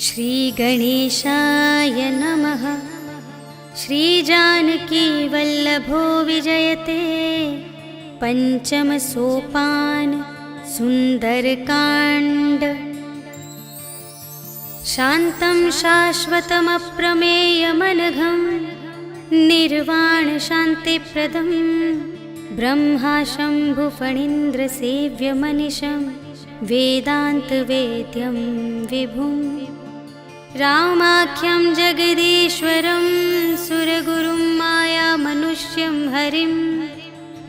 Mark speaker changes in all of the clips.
Speaker 1: श्रीगणेशाय नमः। श्रीजानकीवल्लभो विजयते पंचम सोपान सुंदरकांड। शान्तं शाश्वतमप्रमेयमनघं निर्वाण शान्तिप्रदं ब्रह्मा शम्भुफणीन्द्रसेव्यमनिशं वेदान्तवेद्यं विभुं रामाख्यं जगदीश्वरं सुरगुरुं मायामनुष्यं हरिं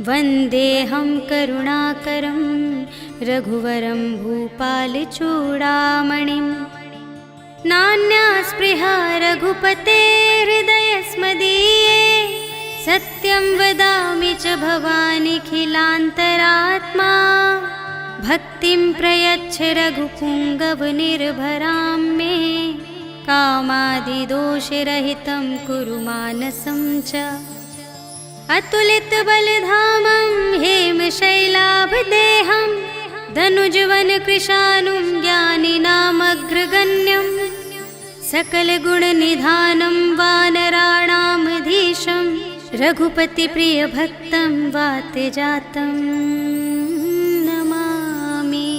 Speaker 1: वन्देऽहं करुणाकरं रघुवरं भूपालचूडामणिं। नान्या स्पृहा रघुपते हृदयस्मदीये सत्यं वदामि च भवानिखिलान्तरात्मा। भक्तिं प्रयच्छ रघुपुङ्गवनिर्भरां मे कामादिदोषरहितं कुरु मानसं च। अतुलितबलधामं हेमशैलाभदेहं धनुजवनकृशानुं ज्ञानिनामग्रगण्यं सकलगुणनिधानं वानराणामधीशं रघुपतिप्रियभक्तं वातजातं नमामि।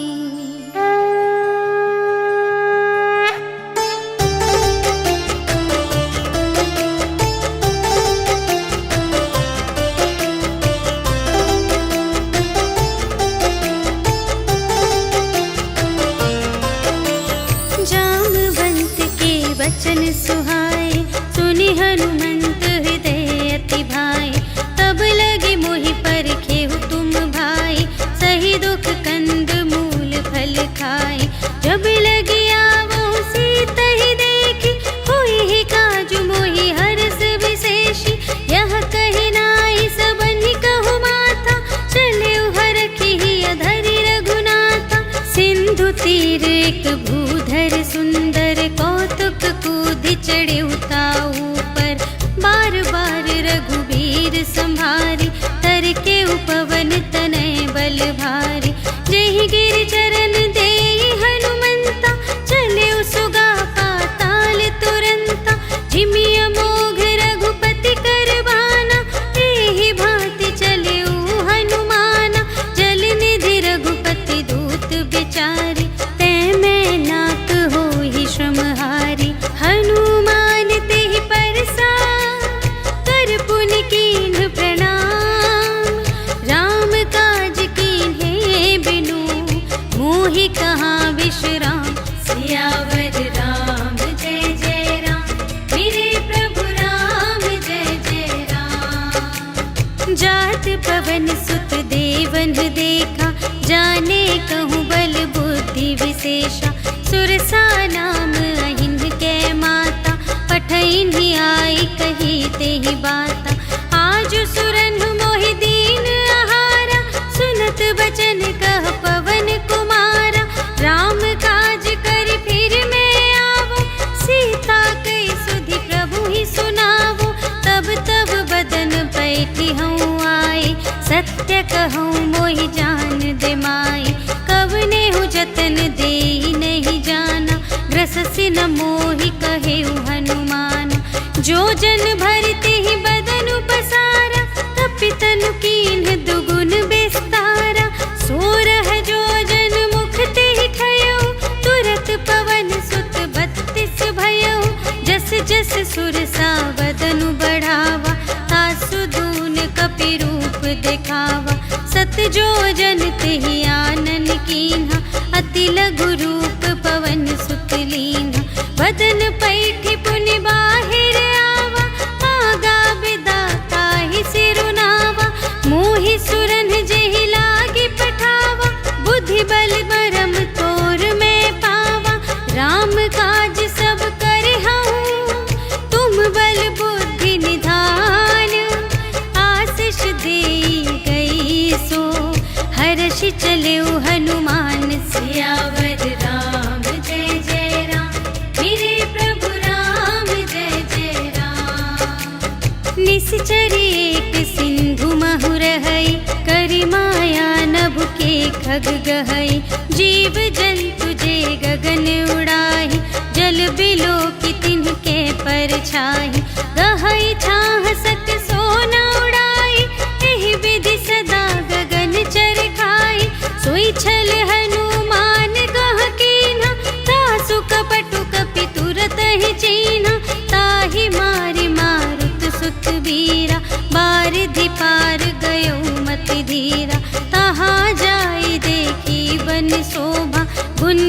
Speaker 1: वचन सुहाए सुनि हनुमंत हृदय अति भाए। तब लगे मोहि परखेहु तुम भाई सही दुख कंद मूल फल खाए। जब लगे आवो सीत ही देखी होई ही काजु मोहि हरस विशेषी। यह कहि नाई सबनि कहु माता चले हरखि ही अधरि रघुनाथा। सिंधु तीर एक भूधर सुंदर कौतुक कूदि चढ़े उताऊ पर। बार बार रघुबीर संभारी तर के उपवन तनय बल भारी। जेहि गिर चरण देई हनुमंता चले सुगा पाताल तुरंता। जिमि अमोघ रघुपति करबाना एहि भांति चले हनुमाना। जल निधि रघुपति दूत बिचारी तै मैं नाक होहि श्रमहारी। हनुमान तेहि परसा कर पुनि कीन्ह प्रणाम। राम काज कीन्हे बिनु मोहि कहाँ विश्राम। सियावर राम जय जय राम मेरे प्रभु राम जय जय राम। जात पवन सुत देवन देखा जाने कहूँ बल बुद्धि विशेषा। सुरसा नाम अहिन के माता पठइन आई कही तेहि बाता। आज सुरन मोहि दीन आहारा सुनत बचन कह पवन कुमारा। राम काज कर फिर मैं आवो सीता कई सुधि प्रभु ही सुनावो। तब तब बदन पैठी हूँ आए सत्य कहूँ मोहि जान दे माई। कवने हूँ जतन देहि नहीं जाना ग्रससि न मोहि कहेउ हनुमान। जो जन भरते ही बदन पसारा तपि तनु कीन्ह दुगुन विस्तारा। सोरह जो जन मुख तेहि खयउ तुरत पवन सुत 32 भयउ। जस जस सुरसा बदनु बढ़ावा तासु दून कपि रूप दिखावा। सत जो जन तेहि आनन कीन्हा अति लघु रूप पवन सुत लीन्हा। बदन पैठि पुनि बाहिर आवा मागा विदाता ही सिरुनावा। मोहि सुरन जेहि लागी पठावा बुद्धि बल बरम तोर में पावा। राम काज सब करहु तुम बल बुद्धि निधान। आशीष देई गई सो हर्षि चलेउ हनुमान। सियावर राम जय जय राम मेरे प्रभु राम जय जय राम। निश्चरी एक सिंधु महु रहई करि माया नभ के खग गहई। जीव जंतु जे गगन उड़ाही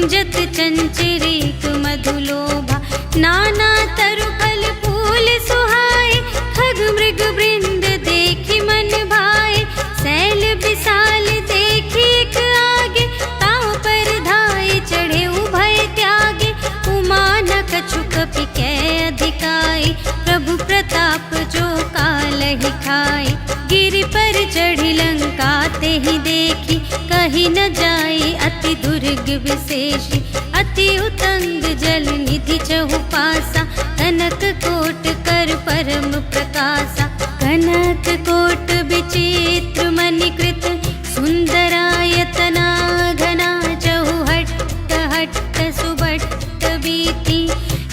Speaker 1: गुंजत चंचरीक मधुलोभा। नाना तरु फल फूल सुहाए, खग मृग वृंद देखी मन भाए। सैल विशाल देखी एक आगे, ताव पर धाये चढ़े उभय त्यागे। उमा न कछु कपि कै अधिकाई, प्रभु प्रताप जो कालहि खाए। गिरि पर चढ़ी लंका तेहि देखी, कही न जाई अति दुर्ग विशेषी। अति उतंग जल निधि चहुपासा, कनक कोट कर परम प्रकाशा। कनक कोट विचित्र मणिकृत, सुंदरायतना घना। चहुहट्ट हट्ट सुभट्ट बीती,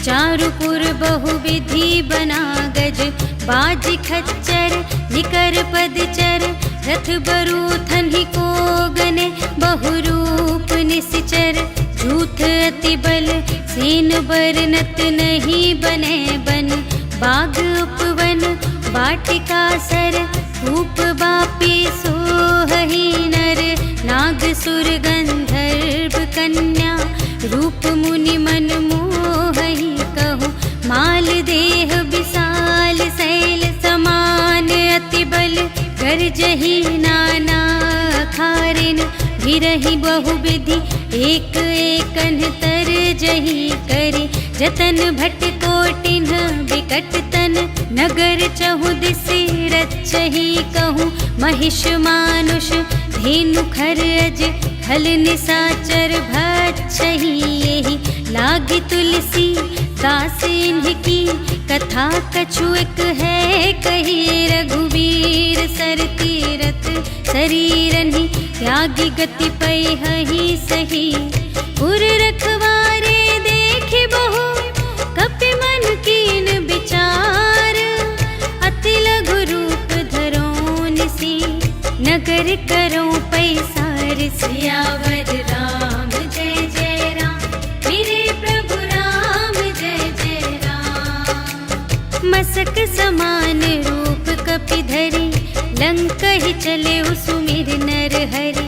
Speaker 1: चारुपुर बहुविधि बना गज। बाज खच्चर निकर पदचर, रथ बरूथन ही को गने। बहुरूप निश्चर झूठ अति बल, सेन बरनत नहीं बने बन। बाग उपवन वाटिका सर, रूप बापी सोहहि नर। नाग सुर गंधर्व कन्या, रूप मुनि मन मोहहि कहूँ। माल देह विशाल शैल समान, अति बल गर्जहि नाना खारिन। गिरहि बहुविधि एक एकन तरजहि करि। जतन भट कोटिन विकट तन, नगर चहुदिसि रचहि कहूँ। महिष मानुष धेनु खर अज, खल निसाचर भक्षहि एहि। लागी तुलसी दास इनकी, कथा कछु एक है कही। रघुवीर सर तीरथ शरीरहि, त्यागी गति पैहि सही। पुर रखवारे देखि बहु, कपि मन कीन विचार। अति लघु रूप धरो निसी, नगर करो पैसार। सियावर राम जय जय राम, मेरे प्रभु राम जय जय राम। मसक समान रूप कपि धरि, लंकहि चले सुमिर नर हरि।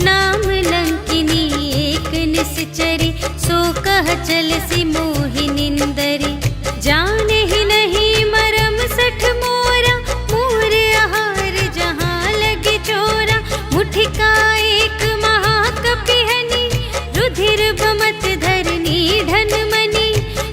Speaker 1: नाम लंकिनी एक निश्चरी, सो कह चलसि मोहि निंदरी। जाने ही नहीं मरम सठ मोरा, मोर आहार जहाँ लगे चोरा। मुठिका एक महाकपिहनि, रुधिर बमत धरनी ढन मनि।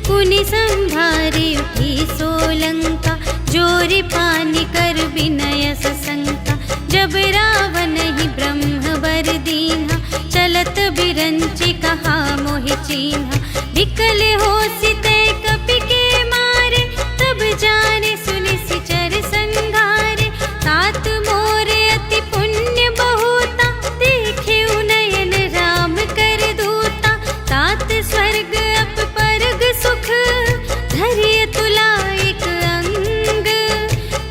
Speaker 1: पुनि संभारी उठी सोलंका, जोरि पानी कर विनय सशंका। जब रावण ही ब्रह्म वर दीन्हा, चलत बिरंचि कहा मोहि चीन्हा। विकल होसि तै कपि के मारे, तब जाने सुनि सिचर संघारे। तात मोरे अति पुण्य बहुता, देखे उनयन राम कर दूता। तात स्वर्ग अप परग सुख, धरिय तुला एक अंग।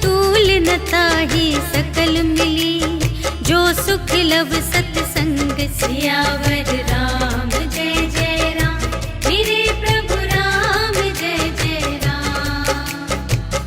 Speaker 1: तूल न ताहि सकल मिली, जो सुख लव सतसंग। सियावर राम जय जय राम, मेरे प्रभु राम जय जय राम।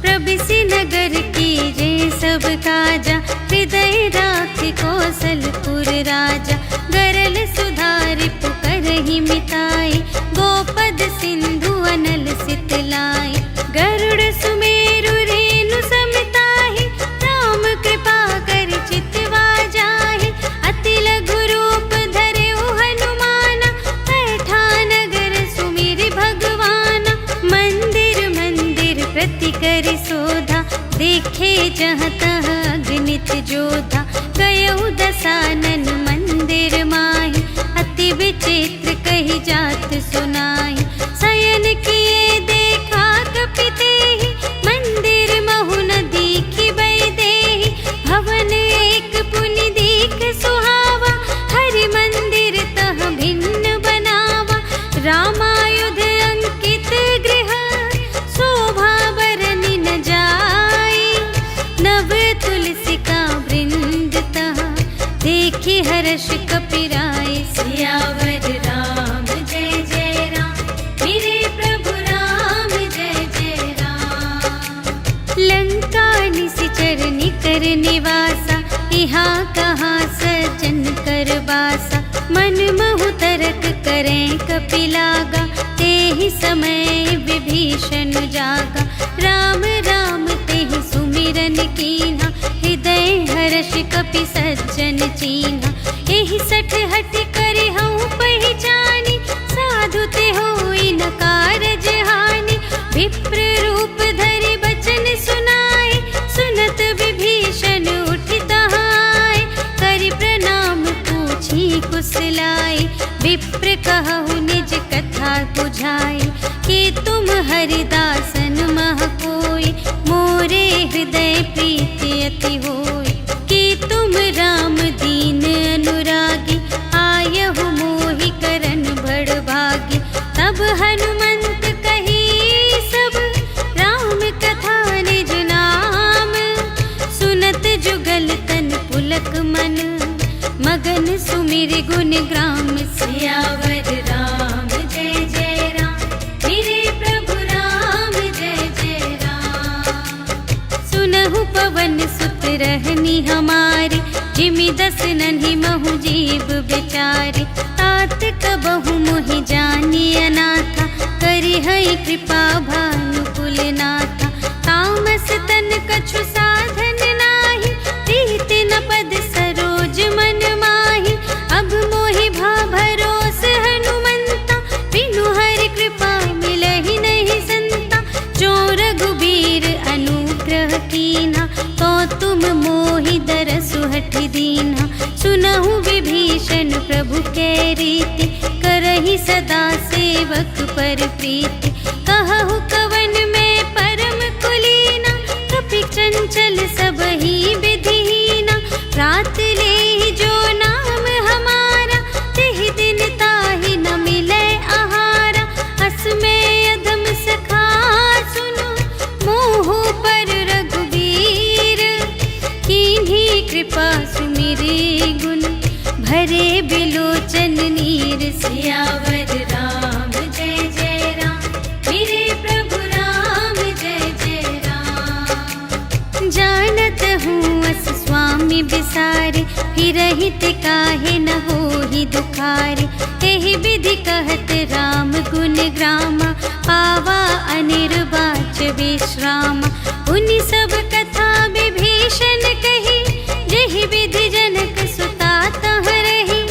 Speaker 1: प्रभिसि नगर की जय सब काजा, हृदय राखि कौशलपुर राजा। गरल सुधारि पुकारहि मिताई, गोपद सिंधु अनल सितलाई। गरुड़ सुमेरु रेणु समिताहि, राम कृपा कर चितवा जाहि। अति लघु रूप धरेउ हनुमाना, बैठा नगर सुमिरि भगवाना। मंदिर मंदिर प्रति करि शोधा, देखे जहाँ तहाँ अगणित जोधा। गयउ दसानन मंदिर माहि, अति विचित्र कही जात सुनाई। शयन किए देखा कपि तेहि, मंदिर महु न दीखि वैदेही। भवन एक पुनि दीख सुहावा, हरि मंदिर तह भिन्न बनावा। रामायुध अंकित गृह, शोभा बरनि न जाई। नव तुलसिका वृंद तह, देखि हर्ष कपिराय। सियावर राम जय जय राम, मेरे प्रभु राम जय जय राम। लंका निशिचर निकर निवासा, यहाँ कहाँ सज्जन कर बासा। मन महु तरक करें लागा, तेहि समय विभीषण जागा। राम राम तेहि सुमिरन कीन्हा, हृदय हर्ष कपि सज्जन चीन्हा। एहि सठ हठ करिहउँ पहिचानि, साधु ते होई न कारज हानि। विप्र रूप धरि बचन सुनाए, सुनत विभीषण उठि तहाए। करि प्रणाम पूछी कुशलाए, विप्र कहु निज कथा बुझाए। कि तुम हरिदासन मह कोई, मोरे हृदय प्रीति अति होई। कि तुम राम दीन अनुरागी, आयहु मोहि करन बड़ भागी। तब हनुमंत कही सब, राम कथा निज नाम। सुनत जुगल तन पुलक मन, मगन सुमिर गुण ग्राम। सियावर राम जय जय राम, मेरे प्रभु राम जय जय राम। सुनहु पवन सुत रहनी हमारी, जिमि दस नन्हि महु जीव बेचारे। तात कबहु मोहि जानि अनाथा, करिहइ कृपा भानुकुल नाथा। तामस तन कछु साधन नाही, प्रीति न पद सरोज मन माही। अब मोहि भा भरोस हनुमंता, बिनु हरि कृपा मिलहि नहीं संता। जो रघुबीर अनुग्रह कीन्हा, तो तुम मोहि दरसु हठि दीन्हा। सुनहु विभीषण प्रभु कै रीति, करहि सदा सेवक पर प्रीति। कहु कवन में परम कुलीना, कपि चंचल सबहि विधिहीना। रात लेहि जो नाम हमारा, तेहि दिन ताहि न मिलै आहारा। अस में अधम सखा सुनो, मोह पर रघुबीर। कीन्ही कृपा सुमिरे गुण, भरे बिलोचन नीर। सियावर राम जय जय राम, मेरे प्रभु राम जय जय राम। जानत हूँ अस स्वामी बिसारे, फिरहित काहे न होहि दुखारे। एहि विधि कहत राम गुण ग्रामा, पावा अनिर्वाच विश्रामा। उनि सब कथा विभीषण कही, जेहि विधि जनक सुता तह रही।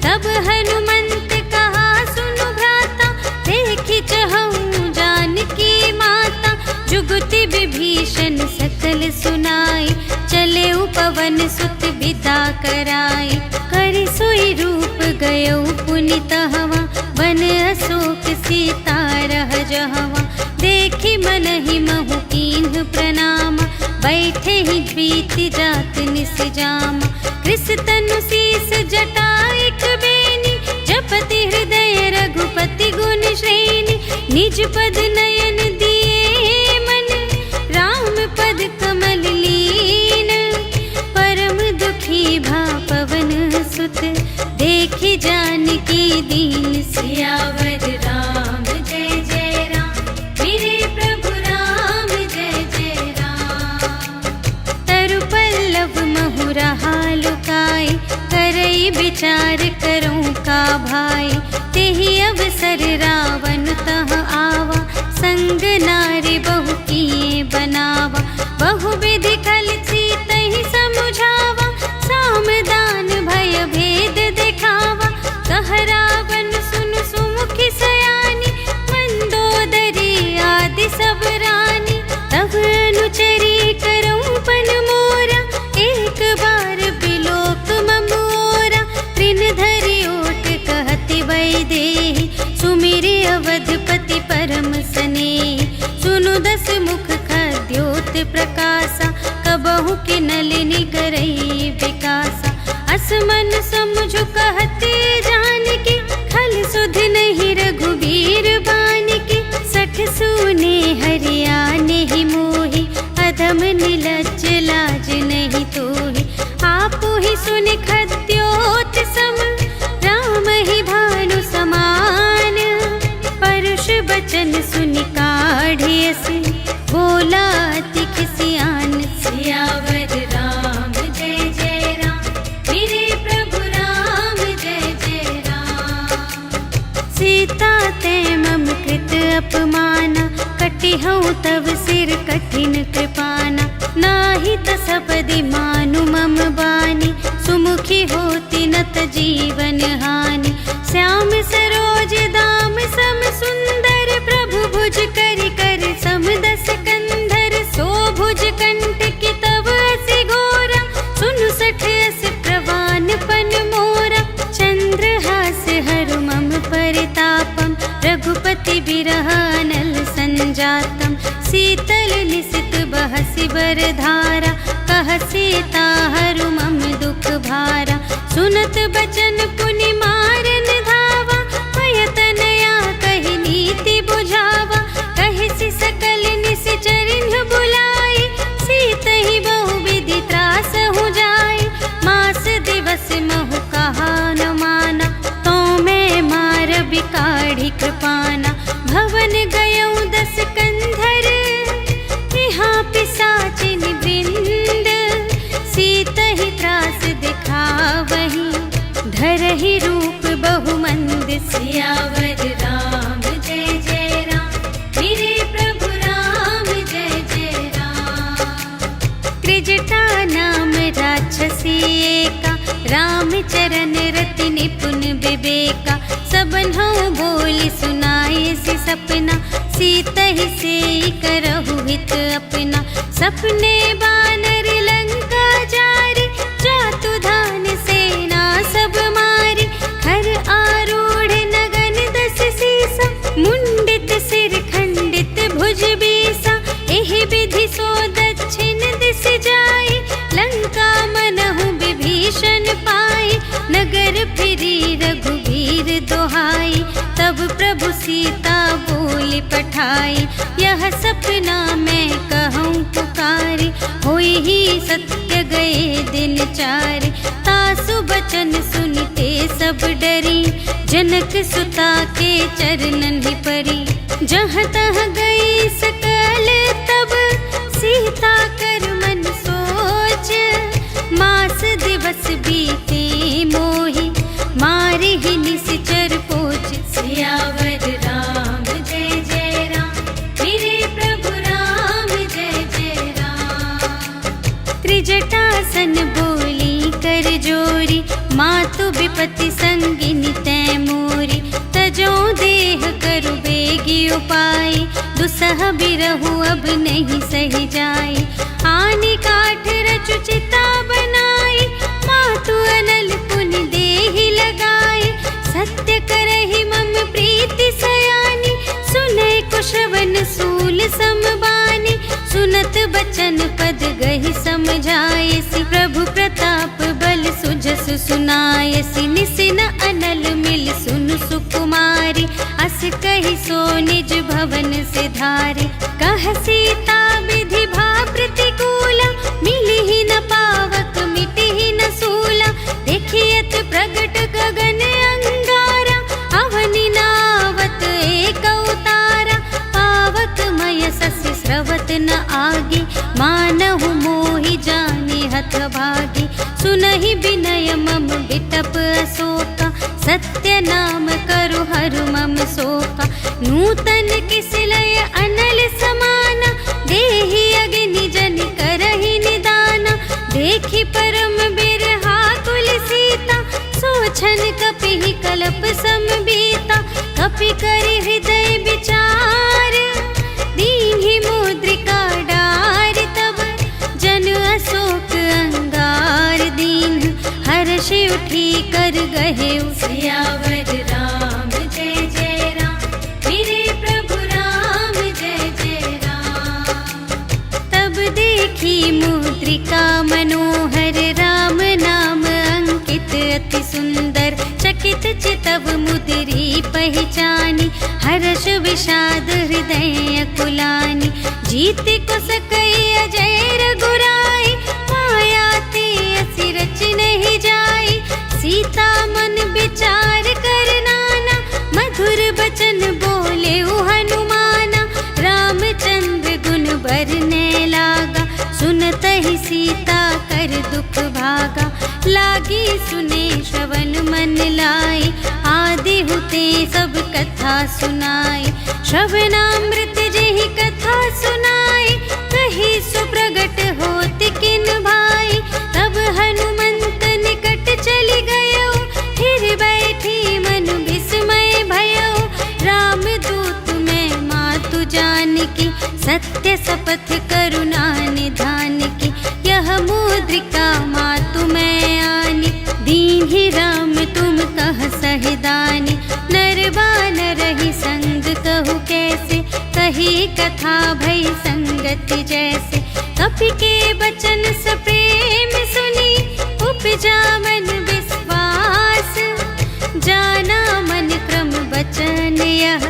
Speaker 1: तब हनुमंत कहा सुनु भ्राता, देखि चहऊँ जानकी माता। जुगति विभीषण सकल सुनाई, चले पवन सुत विदा कराई। करि सोई रूप गयौ पुनि तहवा, बन अशोक सीता रह जहवा। देखि मनहि महु कीन्ह प्रणामा, बैठे ही प्रीति जात निस जामा। कृस तनु शीस जटाइक बेनी, जपति हृदय रघुपति गुण श्रेणी। निज पद नयन दिए मन, राम पद कमल लीन। परम दुखी भा पवन सुत, देखि जानकी दीन। सियावर राम जय जय राम, मेरे प्रभु राम जय जय राम। तरु पल्लव महु रहा लुकाई, करई विचार करऊँ का भाई। तेहि अवसर रावण तह आवा, संग नारी बहु किए बनावा। बहु विधि खल सीतहि समुझावा, सामदान भय भेद दिखावा। कह रावण सुनु सुमुखि सयानी, मंदोदरी आदि सब रानी। तब अनुचरी करऊँ पन मोरा, एक बार बिलोक ममोरा। त्रिन धरि ओट कहति वैदेही, सुमिरि अवधपति परम स्नेही। सुनु दस मुख खद्योत प्रकाशा, कबहु के नलिनी करई विकासा। असमन समझु कहते जानकी, खल सुध नहीं रघुबीर बानिकी। सठ सुने हरियाने ही मोहि, अधम निलज्ज लाज नहीं तोहि। आपु ही सुनि खद्योत सम, राम ही भानु समान। परुष बचन सुनि काढ़ियसि, बोला अति खिसियान। सियावर राम जय जय राम, मेरे प्रभु राम जय जय राम। सीता ते मम कृत अपमाना, कटिहउँ तव सिर कठिन कृपाना। नाही त सपदि मानु मम बानी, सुमुखी होती न त जीवन हानि। श्याम सरोज दाम सम सुंदर, प्रभु भुज करि कर सम दस कंधर। सो भुज कंठ की तव असि घोरा, सुनु सठ अस प्रवान पन मोरा। चंद्रहास हरु मम परितापम, रघुपति बिरह अनल संजातम। शीतल निसित बहसि बरधारा, कह सीता हरु मम दुख भारा। सुनत बचन पुनि मारन धावा, भय तनया कहि नीति बुझावा। कहिसि सकल निश्चरिन बुलाई, सीतहि बहु विधि त्रासहु जाई। मास दिवस महु कहा न माना, तो मैं मार बिकाढ़ी कृपाना। भवन गयउँ दस कंधर, यहाँ पिशाचिन वृंद। सीतहि त्रास दिखावही, धरहि रूप बहुमंद। सियावर राम जय जय राम, मेरे प्रभु राम जय जय राम। त्रिजटा नाम राक्षसी एका, राम चरण रति निपुण विवेका। सबन्हु बोली सुनाए सि सपना, सीतहि सेई करहु हित अपना। सपने बानर लंका जारी, जातु धान सेना सब मारी। खर आरूढ़ नगन दस सीसा, मुंडित सिर खंडित भुज बीसा। एहि विधि सो दक्षिण दिस जाई, लंका मनहु विभीषण पाई। नगर फिरी रघुबीर दोहाई, तब प्रभु सीता बोली पठाई। यह सपना मैं कहूँ पुकारी, होई ही सत्य गए दिन चारि। तासु बचन सुनते सब डरी, जनक सुता के चरणन ही परी। जहाँ तहाँ गई सकल तब, सीता कर मन सोच। मास दिवस बीते मोहि, मारे ही निश्चर पोच। सियावर राम जय जय राम, मेरे प्रभु राम जय जय राम। त्रिजटासन बोली कर जोरी, मातु विपति संगिनी तै मोरी। तजो देह करु बेगी उपाय, दुसह बिरहु अब नहीं सही जाई। आनि काठ रचु चिता बनाई, मातु अनल पुनि देहि लगाई। सत्य करहि मम प्रीति सयानी, सुनै कुशवन सूल समबानी। सुनत बचन पद गहि समझायसि, प्रभु प्रताप बल सुजस सुनायसि। निसिन अनल मिल सुन सुकुमारी, अस कहि सो निज भवन सिधारी। कह सीता विधि भा प्रतिकूला, मिलिहि न पावक मिटिहि न सूला। देखियत प्रगट गगन अंगारा, अवनि नावत एक उतारा। पावक मय सस्य स्रवत न आगे, मानहु मोहि जाने हथ भागी। सुनहि विनय मम बिटप अशोका, सत्य नाम करु हरु मम शोका। नूतन किसलय अनल समाना, देहि अग्नि जनि करहि निदाना। देखि परम बिरहा कुल सीता, सोछन कपिहि कलप समबीता। कपि करि हृदय विचार, दीन्हि मुद्रिका डारि। तब जन अशोक अंगार दीन, हर्षि उठी कर गहे। सियावर राम जय जय राम, मेरे प्रभु राम जय जय राम। तब देखी मुद्रिका मनोहर, राम नाम अंकित अति सुंदर। चकित चितव मुद्री पहचानी, हर्ष विषाद हृदय कुलानी। जीत को सकई अजय रघुराई, माया ते असि रच नहीं जाई। सीता मन विचार कर नाना, मधुर बचन बोले हनुमाना। रामचंद्र गुण बरने लागा, सुनतहि सीता कर दुख भागा। लागी सुने श्रवण मन लाई, आदि हुते से सब कथा सुनाई। श्रवणामृत जेहि कथा सुनाई, कही सुप्रगट होत किन भाई। तब हनुमंत निकट चली गयो, फिर बैठी मन विस्मय भयो। राम दूत मैं मातु जानकी, सत्य शपथ करुणा निधान की। यह मुद्रिका मातु मैं आनी, दीन्हि राम तुम कह सहिदानी। नर बानर ही संग कहु कैसे, कही कथा भई संगति जैसे। कपि के बचन सप्रेम सुनी, उपजा मन विश्वास। जाना मन क्रम बचन यह,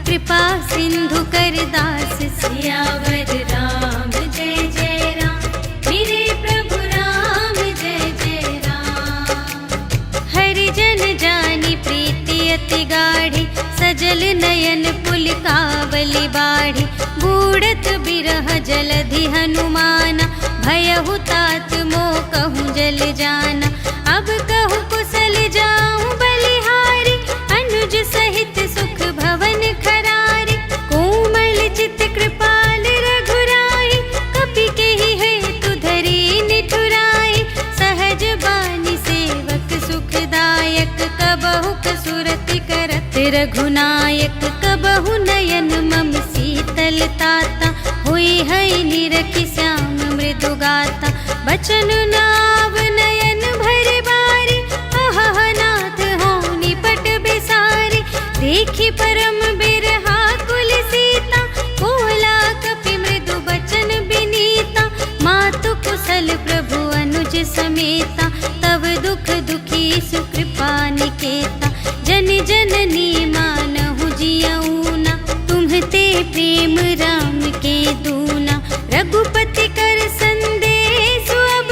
Speaker 1: कृपा सिंधु कर दास। सियावर राम जय जय राम, मेरे प्रभु राम जय जय राम। हरि जन जानी प्रीति अति गाढ़ी, सजल नयन पुलकावली बाढ़ी। बूढ़त बिरह जलधि हनुमाना, भयहु तात मोह कहूँ जल जाना। अब कहूँ कुशल जाऊँ बलिहारी, अनुज सहित सुख भवन खरारी। कोमल चित कृपाल रघुराई, कपि केहि हेतु धरि निठुराई। सहज बानी सेवक सुखदायक, कबहु कसुरति करत रघुनायक। कबहु नयन मम शीतल ताता, हुई है निरखि श्याम मृदु गाता। बचन नाव नयन भर बारी, अहह नाथ हो निपट बिसारी। देखी परम बिरहा कुल सीता, बोला कपि मृदु बचन बिनीता। मातु कुशल प्रभु अनुज समेता, तब दुख दुखी सुकृपा निकेता। जन जननी मानहु जियऊना, तुम्हते प्रेम राम के दूना। रघुपति कर संदेश अब,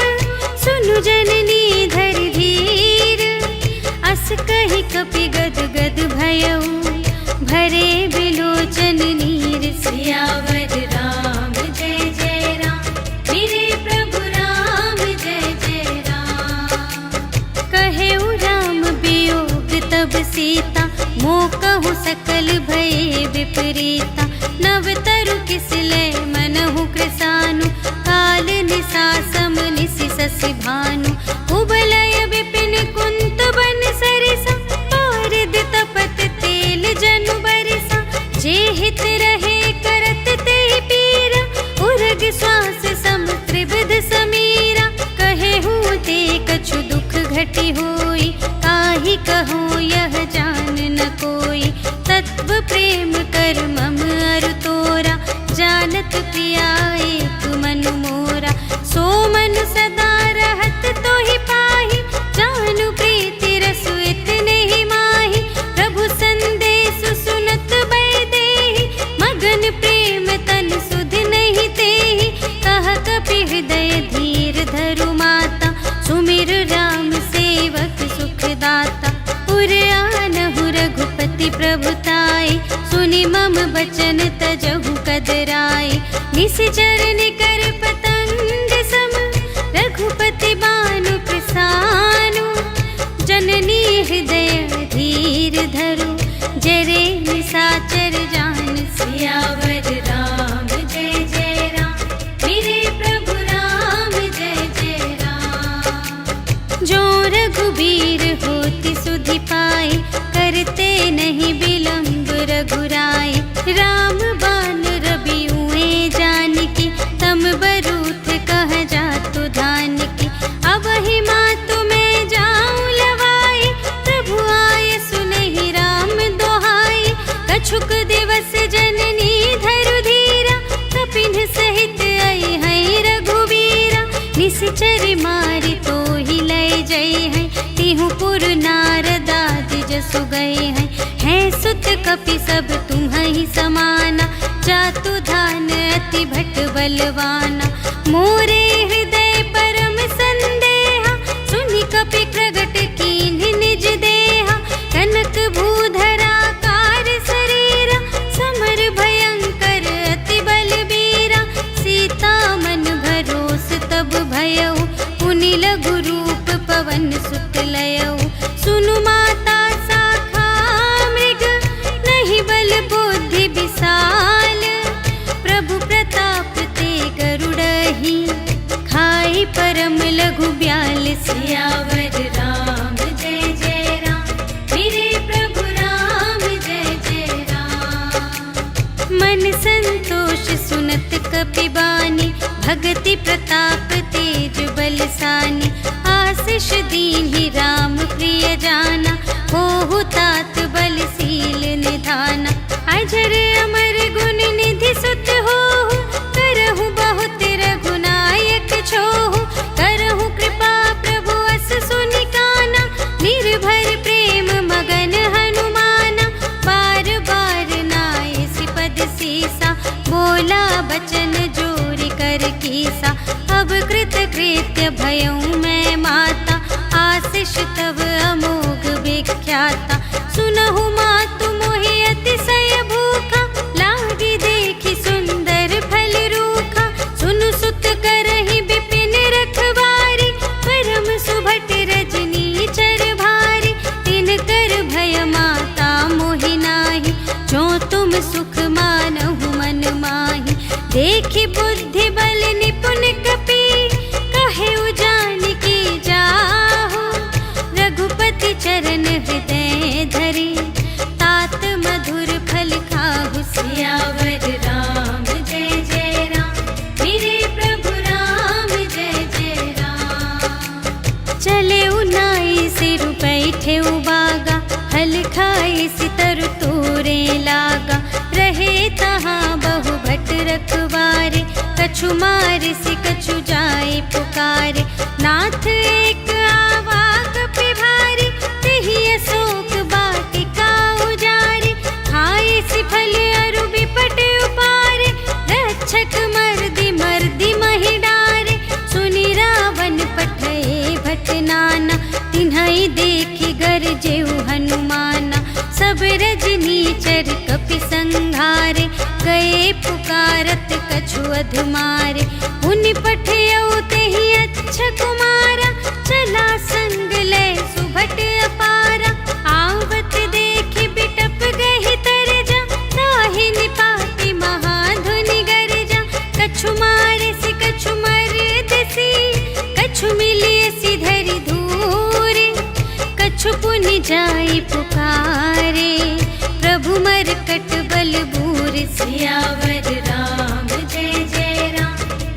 Speaker 1: सुनु जननी धर धीर। अस कहि कपि गद गद भयऊ, भरे बिलोचन नीर। सियावर राम जय जय राम, मेरे प्रभु राम जय जय राम। कहेउ राम वियोग तब सीता, मोह कहूँ सकल भये विपरीता। नव तरु किसलय मनहु कृसानु, काल निसा सम निसि शशि भानु। उबलय विपिन कुंत बन सरिसा, पारद तपत तेल जनु बरिसा। जे हित रहे करत तेहि पीरा, उरग श्वास सम त्रिविध समीरा। कहेहु ते कछु दुख घटी होई, काहि कहूँ यह जान न कोई। तत्व प्रेम कर मम अरु तोरा, जानत प्रिया एक मनु मोरा। सो मनु सदा रहत तोहि पाहि, जानु प्रीति रसु इतने ही माहि। प्रभु संदेश सुनत बैदेहि, मगन प्रेम तन सुध नहीं तेहि। कह कपि हृदय धीर धरु माता, सुमिर राम सेवक सुखदाता। उर आनहु रघुपति प्रभुताई, सुनि मम बचन तजहु कदराई। निश्चर निकर पतंग सम, रघुपति बानु प्रसानु। जननी हृदय धीर धरु, जरे निसाचर जान। सियावर राम जय जय राम, मेरे प्रभु राम जय जय राम। जो रघुबीर होति सुधि पाई, करते नहीं विलंब रघुराई। राम बान रबिउए जानकी, तम बरूथ कह जातु धान की। अब ही मातु मैं जाऊं लवाई, प्रभु आय सुनहि राम दोहाई। कछुक दिवस जननी धरु धीरा, कपिन सहित आई है रघुवीरा। निश्चर मारि तोहि लय जय है, तिहु पुर नारदादि जसु गए हैं। है सुत कपि सब तुम्हि समाना, जातु धान अति भट बलवाना। मोरे हृदय परम संदेहा, सुनि कपि प्रगट कीन्हि निज देहा। कनक भूधरा कार शरीरा, समर भयंकर अति बलबीरा। सीता मन भरोस तब भयउ, पुनि लघु रूप पवन सुत लयउ। सुनु माता शाखा मन संतोष सुनत कपिबानी, भगति प्रताप तेज बलसानी। आशीष दीन्हि राम प्रिय जाना, होहु तात बलशील निधाना। अजर अमर गुण निधि सुत होहु, करहु बहुत रघुनायक छोहु। करहु कृपा प्रभु अस सुनि काना, निर्भर प्रेम मगन हनुमाना। बार बार नाए सिपद सीसा, बोला बचन जोरि कर कीसा। अब कृत कृत्य भयउ मैं माता, आशीष तव अमोघ विख्याता। सुनहु मातु मोहि अतिशय भूखा, लागी देखि सुंदर फल रूखा। सुनु सुत करहि विपिन रखवारी, परम सुभट रजनी चर भारी। तिनकर भय माता मोहि नाहि, जो तुम सुख मानहु मन माहि। देखि बुद्धि बल निपुण कपि, कहेउ जानकी जाहु। रघुपति चरण हृदय धरि, तात मधुर फल खाहु। सियावर राम जय जय राम, मेरे प्रभु राम जय जय राम। चले उनाई सिर बैठे उबागा, हल खाए सितर तोरे लागा। रहे तहाँ बहु भट रखवारे, कछु मारे सि कछु जाए पुकारे। नाथ एक आवा कपि भारी, तेहि अशोक वाटिका उजारी। खाए सि फल अरु बिपट उपारे, रक्षक मर्दि मर्दि महि डारे। सुनि रावण पठए भट नाना, तिन्हइ देखि गरजेउ हनुमाना। सब रजनीचर कपि संघारे, गए पुकारत कछु अधमारे। मुनि पठयउ तेहि अच्छा कुमारा, चला संग लय सुभट अपारा। आवत देखि बिटप गहि तरजा, ताहि निपाति महाधुनि गरजा। कछु मारे सि कछु मरदसि, कछु मिलिए सि धरि धूरे। कछु पुनि जाई पुकारे, प्रभु मरकट बल बूरे। सियावर राम जय जय राम,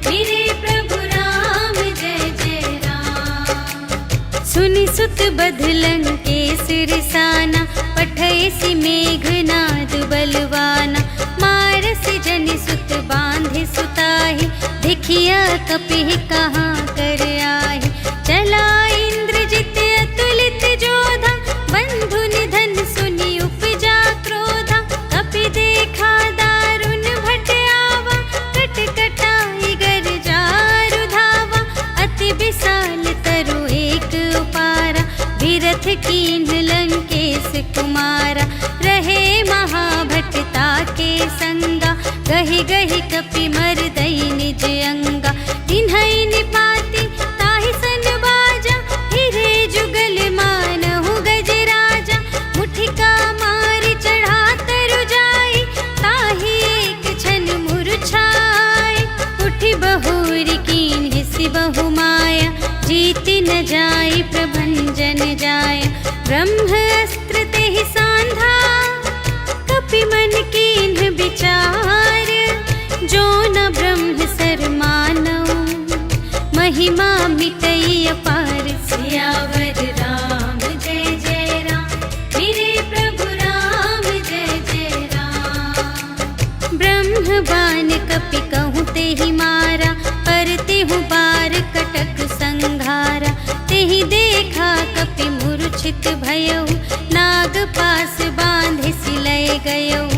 Speaker 1: मेरे प्रभु राम जय जय राम। सुनि सुत बधलन केसर साना, पठय सि मेघनाद बलवाना। मारसि जनि सुत बांधे सुताहि, देखिया कपिहि कहाँ कर आहि। चला इंद्रजित अतुलित जोधा, बंधु निधन सुनि उपजा क्रोधा। कपि देखा दारुण भट आवा, कट कटाई गर जारु धावा। अति विशाल तरु एक उपारा, विरथ कीन्ह लंकेश कुमारा। रहे महाभटता के संगा, गहि गहि कपि मरदई निज अंगा। तिन्हइ निपाति ताहि सन बाजा, हिरे जुगल मानहु गजराजा। मुठिका मारि चढ़ा तरु जाई, ताहि एक छन मुरझाई। उठि बहुरी कीन्हि सि बहु माया, जीति न जाई प्रभंजन जाय। ब्रह्म अस्त्र तेहि सांधा, कपि मन कीन्ह विचार। जो न ब्रह्म सर मानऊ, महिमा मिटई अपार। सियावर राम जय जय राम, मेरे प्रभु राम जय जय राम। ब्रह्म बान कपि कहूँ तेहि मारा, पर तेहु बार कटक संघारा। तेहि देखा कपि मूर्छित भयउ, नाग पास बांधे सिलय गयउ।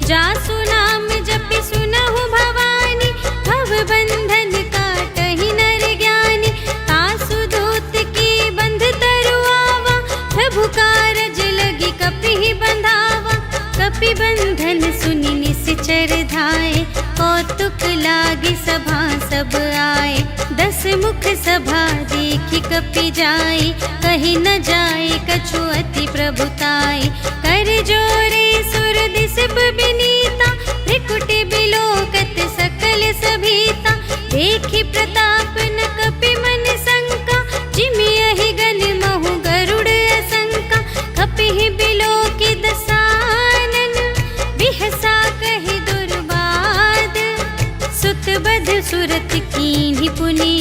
Speaker 1: जासु नाम जपि सुनहु भवानी, भव बंधन काटहि नर ज्ञानी। तासु दूत की बंध तरु आवा, प्रभु कारज लगी कपिहि बंधावा। कपि बंधन सुनि निश्चर धाये, कौतुक लागी सभा सब आए। 10 मुख सभा देखि कपि जाई, कहि न जाए कछु अति प्रभुताई। कर जोरे सुर दिसप बिनीता, त्रिकुटि बिलोकत सकल सभीता। देखि प्रताप न कपि मन शंका, जिमि यहि गन महु गरुड़ असंका। कपिहि बिलोकि दसानन, बिहसा कहि दुर्बा सुरत कीन्ही पुनि,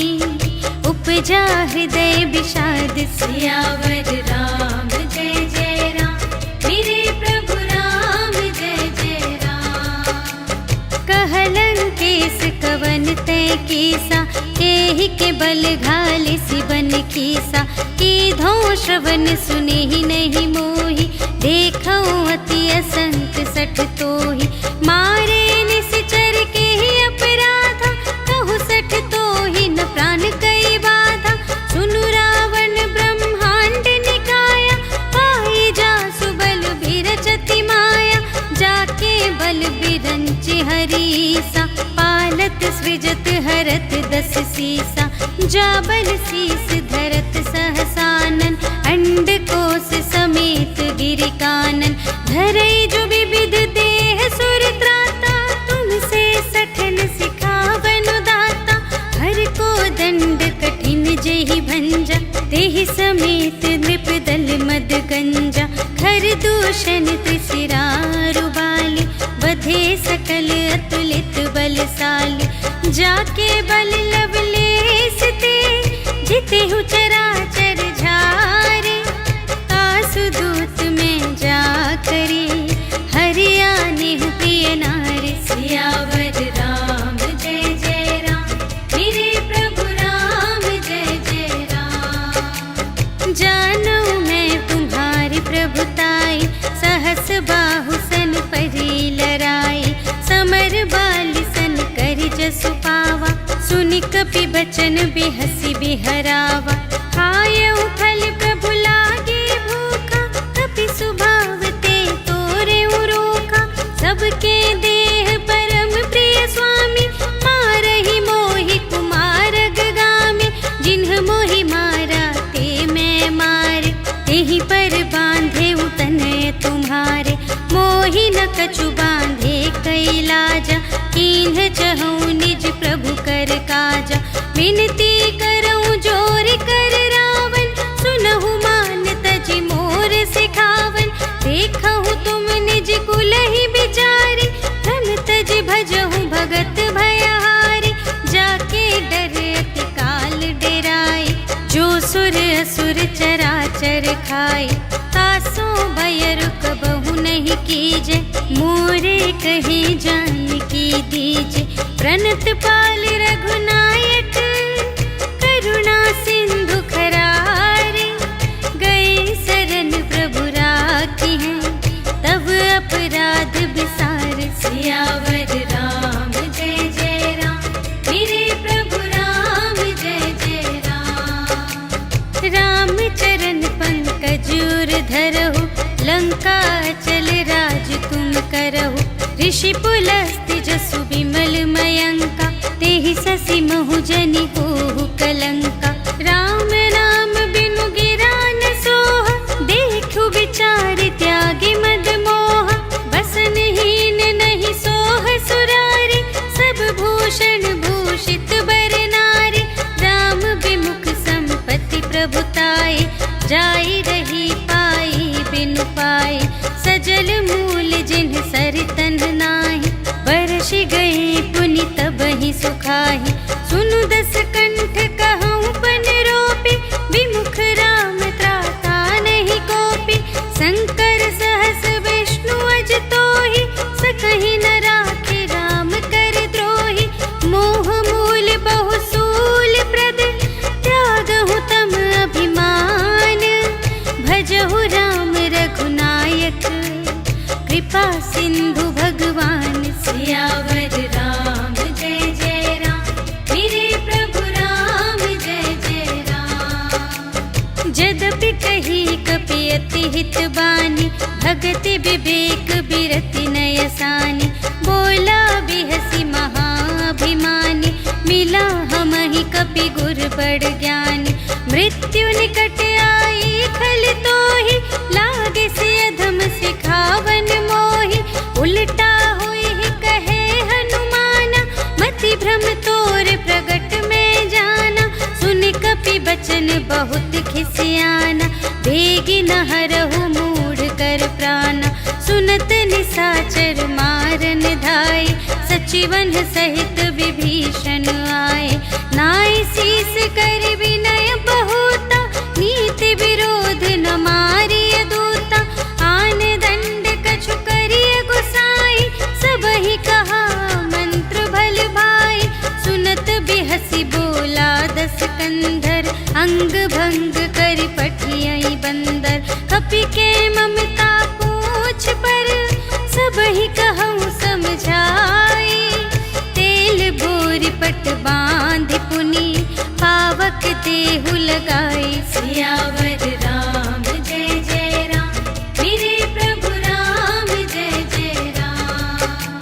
Speaker 1: उपजा हृदय विषाद। सियावर राम जय जय राम, मेरे प्रभु राम जय जय राम। कहलंकेश कवन तय कीसा, केहि के बल घाले सिबन कीसा। कीधो श्रवण सुने ही नहीं मोहि, देखौ अति असंख सठ तोहि। मारे निश्चर के ही अपराधा, कहु सठ तोहि न प्राण कई बाधा। सुनु रावण ब्रह्मांड निकाया, पाई जासु बल बिरचति माया। जाके बल बिरंच हरीसा, पालत सृजत हरत दस सीसा। जा बल शीस धरत सहसानन, अंड कोश समेत गिरि कानन। धरई जो विविध देह सुर त्राता, तुमसे सठन सिखावन दाता। हर को दंड कठिन जेहि भंजा, तेहि समेत नृप दल मद गंजा। खर दूषण त्रिशिरारु बाली, बधे सकल अतुलित बलशाली। जाके बल लवलेश ते, जितेहु चराचर झारे। आसुदूत में जा करे, हरियाणेहु प्रिय नारी। सियावर राम जय जय राम, मेरे प्रभु राम जय जय राम। जानू मैं तुम्हारी प्रभुताई, सहस बाहु सन परी लराई। समर बाली सन करि जसु पावा, सुनि कपि बचन बिहसि बिहरावा। खायउ फल प्रभु लागे भूखा, कपि सुभाव ते तोरे रोखा। सबके देह परम प्रिय स्वामी, मारहि मोहि कुमारग गामी। जिन्ह मोहि मारा ते मैं मारे, तेहि पर बांधे तनय तुम्हारे। मोहि न कछु बांधे कैलाजा, कीन्ह चहु निज प्रभु कर काजा। विनती करऊं जोर कर रावण, सुनहु मान तजि मोर सिखावन। देखहु तुम निज कुलहि बिचारी, धन तजि भजहु भगत भयहारी। जाके डर अति काल डेराई, जो सुर असुर चराचर खाई। तासो भय रुक बहु नहीं कीजे, मोरे कही जानकी दीजे। प्रणत पाल रघुनायक, करुणा सिंधु खरारे। गए शरण प्रभु राखी हैं, तब अपराध बिसार। सियावर राम जय जय राम, मेरे प्रभु राम जय जय राम। राम चरण पंकज उर धरहु, लंका चल राज तुम करहु। ऋषि पुलस्त्य जसु विमल मयंका, तेहि ससि महु जनि होहु कलंका। राम नाम बिनु गिरा न सोहा, देखु विचार त्यागी मद मोहा। बसनहीन नहीं सोह सुरारी, सब भूषण भूषित बर नारी। राम विमुख संपत्ति प्रभुताई, जाई रही पाई बिनु पाई। सजल मूल जिन्ह सरितन नाही, बरषि गए पुनि तबहि सुखाहि। सुनु दस कंठ कहऊँ पन रोपी, विमुख राम त्राता नहीं कोपी। शंकर सहस विष्णु अज तोहि, सकहि न राखे राम कर द्रोही। मोह मूल बहु सूल प्रद, त्यागहु तम अभिमान। भजहु राम रघुनायक, कृपा सिंधु भगवान। सियावर राम जय जय राम, मेरे प्रभु राम जय जय राम। जदपि कही कपि अति हित बानी, भगति विवेक बिरति नयसानी। बोला बिहसी महाभिमानी, मिला हमहि कपि गुर बड़ ज्ञानी। मृत्यु निकट आई खल तोहि, लागे से अधम सिखावन मोहि। उल्टा हुई ही कहे हनुमाना, मति भ्रम तोर प्रगट में जाना। सुन कपि बचन बहुत खिसियाना, बेगी न हरहु मूढ़ कर प्राणा। सुनत निसाचर मारन धाई, सुचिवन सहित विभीषण आए, नाय शीस कर विनय बहुता, नीति विरोध न मारिय दूता, आन दंड कछु करिय गुसाई, सबहि कहा मंत्र भल भाई, सुनत बिहसी बोला दस कंधर, अंग भंग कर पठियई बंदर, कपि के ममता पूछ पर, सबहि कहूँ समझाई, तेल बोर पट बांध पुनि, पावक देहु लगाई, सियावर राम जय जय राम, मेरे प्रभु राम जय जय राम।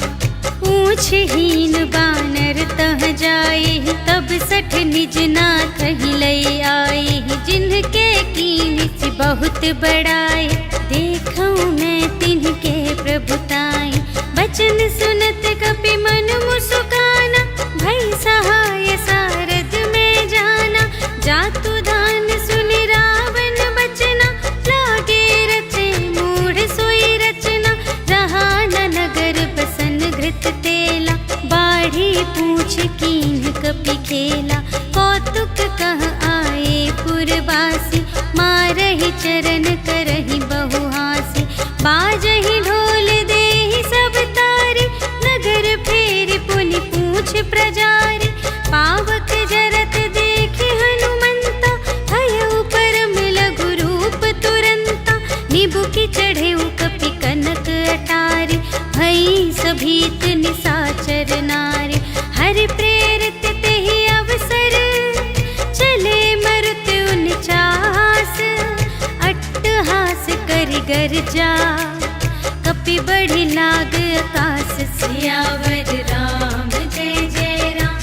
Speaker 1: पूछ हीन बानर तह जाए, तब सठ निज नाथ ही लई आई, जिनके कीन से बहुत बड़ाई, देखूं मैं तिनके प्रभुताई, बचन सुनत कपि मन मुस्काना, भई सहाय सारद में जाना, जातु दान सुनि रावण बचना, लागे रचे मूढ़ सोई रचना, रहा न नगर बसन घृत तेला, बाढ़ी पूछ कीन्ह कपि खेला, कौतुक कह आए पुरवासी, मारहि चरण करहि बहु हासी, बाजहि ढोल देहि सब तारी, नगर फेर पुनि पूछ प्रजारी, पावक जरत देखे हनुमंता, भयउ परम लघु रूप तुरंता, निबुकि चढ़ेउ कपि कनक अटारी, भई सभीत निसाचर नारी, हरि प्रेरित तेहि अवसर, चले मरुत उनचास, अट्टहास करि गर्जा, कपि बढ़ि लाग आकाश, सियावर राम जय जय राम,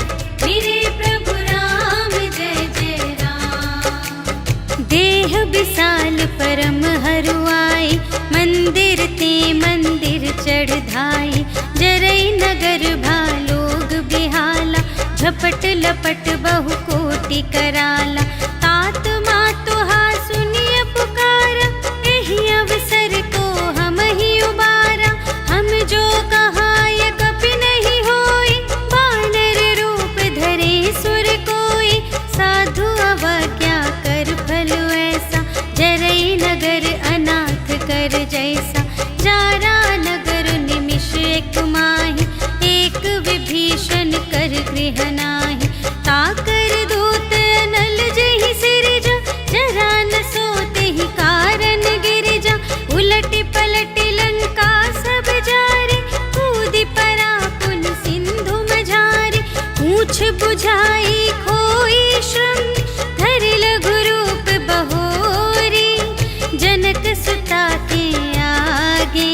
Speaker 1: मेरे प्रभु राम जय जय राम। देह विशाल परम हरुआई, मंदिर ते मंदिर चढ़ धाई, जरई नगर भालोग बिहाला, झपट लपट बहु कोटि कराला, तात मातु हा सुनिय पुकारा, एहि अवसर को हम ही उबारा, हम जो कहाय कपि नहीं होई, बानर रूप धरे सुर कोई, साधु अवज्ञा कर फल ऐसा, जरई नगर अनाथ कर जैसा, जारा नगर निमिष एक माही, एक विभीषण कर गृह नाही, ताकर दूत अनल जहि सिरजा, जरा न सोते ही कारण गिरिजा, उलटि पलटि लंका सब जारे, कूदि परा पुन सिंधु मझारे, पूछ बुझाई खोई श्रम, धरि लघु रूप बहोरी, जनक सुता के आगे,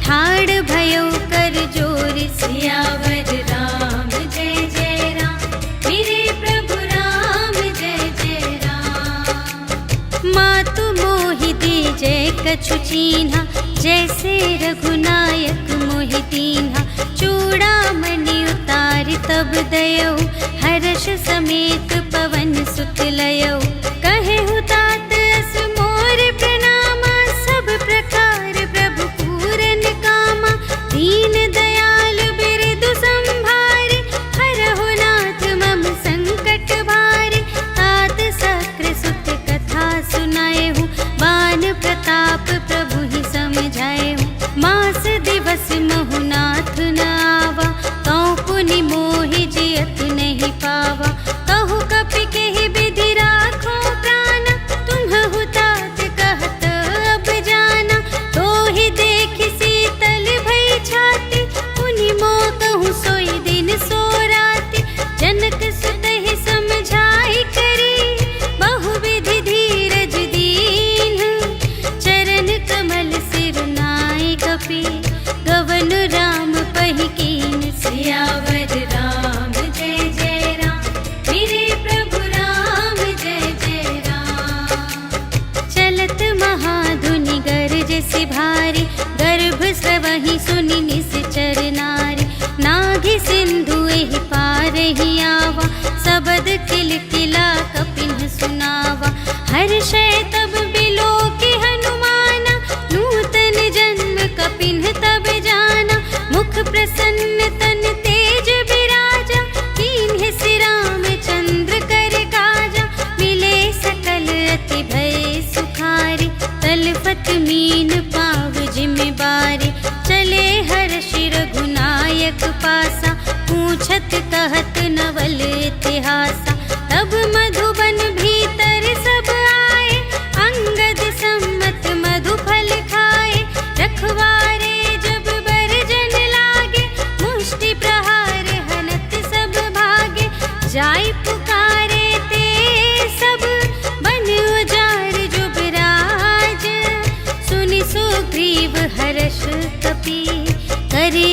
Speaker 1: ठाड़ भयो कर जोर, सियावर राम जय जय राम, मेरे प्रभु राम जय जय राम। मातु मोहि दीजै कछु चीन्हा, जैसे रघुनायक मोहि दीन्हा, चूड़ामणि उतारि तब दयौ, हर्ष समेत पवन सुत लयौ, कहेहु तात अस मोर प्रणामा, सब प्रकार प्रभु पूरन कामा, दीन दयाल बिरदु संभारे, हरहु नाथ मम संकट भारे, तात सक्र सुत कथा सुनाएहु, बान प्रताप प्रभु ही समझाएहु, मास दिवस महु नाथ न आवा, तौ पुनि मोहि जियत नहीं पावा, कहु कपि केहि विधि राखो प्राण, तुम्हहु तात कहत अब जाना, तोहि देखि शीतल भई छाती, पुनि मोह कहूँ सोई दिन सो राति, जनक सुतहि समझाई करी, बहुविधि धीरज दीन्ह, चरण कमल सिर नाय कपि, गवन राम पहि कीन, सियावर राम जय जय राम, मेरे प्रभु राम जय जय राम। चलत महाधुनि गरज से भारी, गर्भ स्रवहि सुनि निश्चर नारी, नाघि सिंधु एहि पार ही आवा, सबद किलकिला कपिन सुनावा, हर्षै तब बिलोकि हनुमाना, नूतन जन्म कपिन तब जाना, मुख प्रसन्न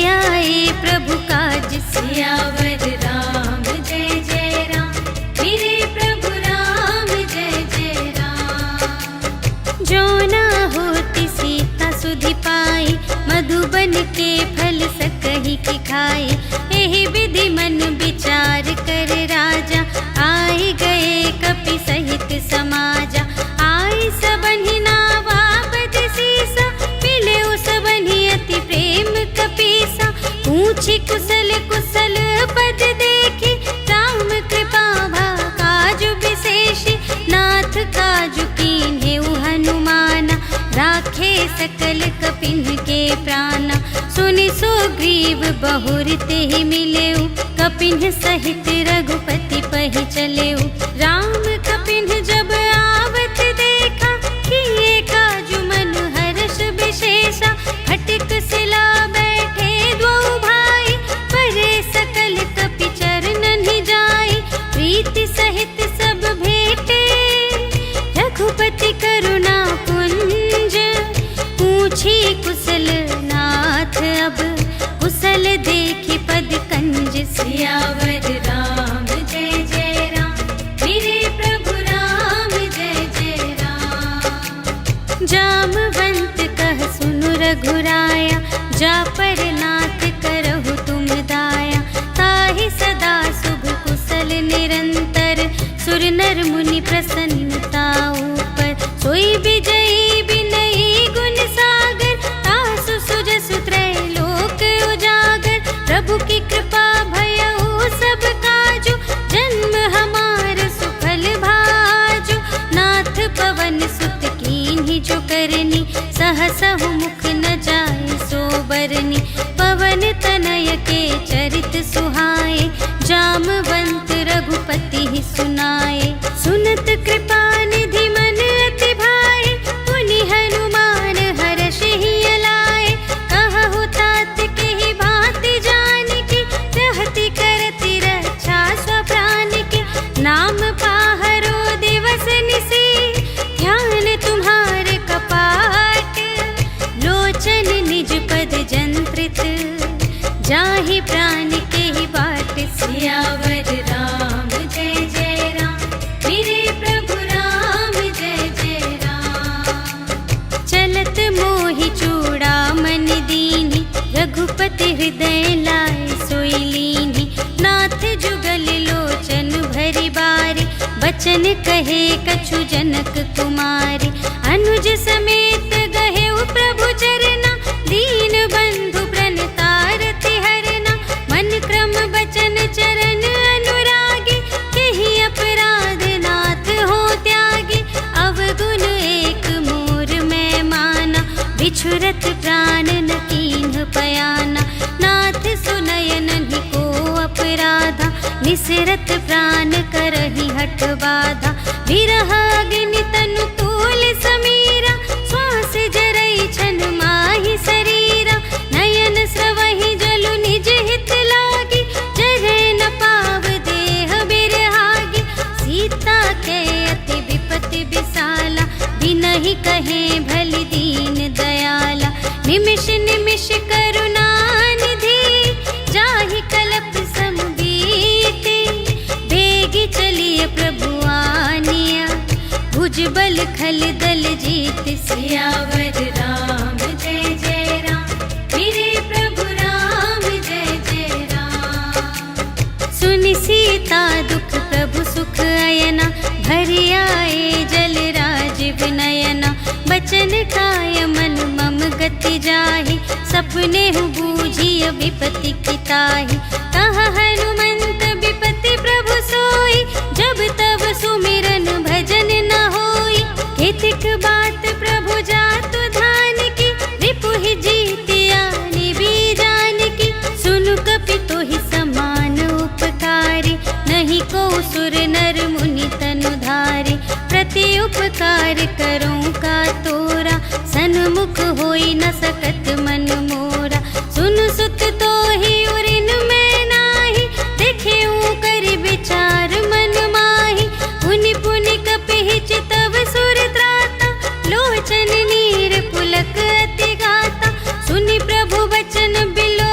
Speaker 1: आए प्रभु काज सियावर राम जय जय राम, मेरे प्रभु राम जय जय राम। जो ना होती सीता सुधि पाई, मधुबन के फल सकहि की खाई। एहि विधि मन विचार कर राजा, आए गए कपि सहित समाजा। आई सबनि नावा पद सीसा, मिले सबनि अति प्रेम कपीसा। पूछी कुशल कुशल पद देखी, राम कृपा भा काजु विशेषी। नाथ काजु कीन्हे हनुमाना, राखे सकल कपिन के प्राणा। सुनि सुग्रीव बहुर तेहि मिलेउ, कपिन सहित रघुपति पहि चलेउ। राम कपिन जब आवत देखा, किए काजु मन हर्ष विशेषा। खटिक सिला बैठे द्वौ भाई, परे सकल कपि चरणन ही जाई। प्रीति सहित सब भेटे, रघुपति करुणा पुंज। पूछी कुशल नाथ अब, कुशल देखी पद कंज। सियावर राम जय जय राम, मेरे प्रभु राम जय जय राम। जामवंत कह सुनु रघुराया, जा पर नाथ करहु तुम दाया। ताहि सदा शुभ कुशल निरंतर, सुर नर मुनि प्रसन्नता ऊपर। सोई विजयी विनयी गुण सागर, तासु सुजसु त्रैलोक उजागर। प्रभु की कृपा भयउ सब काजु, जन्म हमार सुफल भाजु। नाथ पवन सुत कीन्ही जो करनी, सहसहु मुख न जाय सो बरनी। पवन तनय के चरित सुहाए, जामवंत रघुपति ही सुनाए। सुनत कृपा निधि मन अति भाए, पुनि हनुमान हर्षि लाए। कहु तात केहि भांति जानकी, रहति करति रक्षा स्वप्राण की। नाम पाहरो दिवस निसी, ध्यान तुम्हारे कपाट। लोचन निज पद जंत्रित, जाहि प्राण के ही बाट। सियावर राम जय जय राम, मेरे प्रभु राम जय जय राम। चलत मोहि चूड़ामन दीन्हि, रघुपति हृदय लाए सोई लीन्हि। नाथ जुगल लोचन भरि बारी, बचन कहे कछु जनक कुमारी। अनुज समेत गहेउ प्रभु चरना, दीन बंधु प्रणतारति हरना। मन क्रम बचन चरण अनुरागी, केहि अपराध नाथ हो त्यागी। अवगुण एक मोर मैं माना, बिछुरत प्राण न कीन्ह पयाना। नाथ सुनयनहि को अपराधा, निसरत प्राण करहि हठ बाधा। विरह अग्नि तनु तूल समीरा, श्वास जरई छन माहि शरीरा। नयन स्रवहि जलु निज हित लागी, जरै न पाव देह बिरहागी। सीता के अति विपति विसाला, बिनहि कहे भलि दीन दयाला। निमिष निमिष करुणा निधि, जाहि कलप सम बीति। बेगी चलिए प्रभु आनिया, भुजबल खल दल जीत। सियावर राम जय जय राम, मेरे प्रभु राम जय जय राम। सुनि सीता दुख प्रभु सुख अयना, भरि आए जल राज विनयना। बचन काय मन मम गति जाहि, सपने हु बूझिय विपति की ताहि। कहा हनुमंत विपति प्रभु सोई, जब तब सुमिरन भजन न होई। केतिक बात प्रभु जातु धान की, रिपुहि जीतिया निबी जान की। सुनु कपि तोहि समान उपकारी, नहीं को सुर नर मुनि तनु धारे। प्रति उपकार करूं का तोरा, सन्मुख होई न सकत मन मोरा। सुन सुत तोहि उरिन मैं नाही, देखेऊ कर विचार मन माही। पुनि पुनि कपिहि चितव सुर त्राता, लोचन नीर पुलक अति गाता। सुनि प्रभु बचन बिलो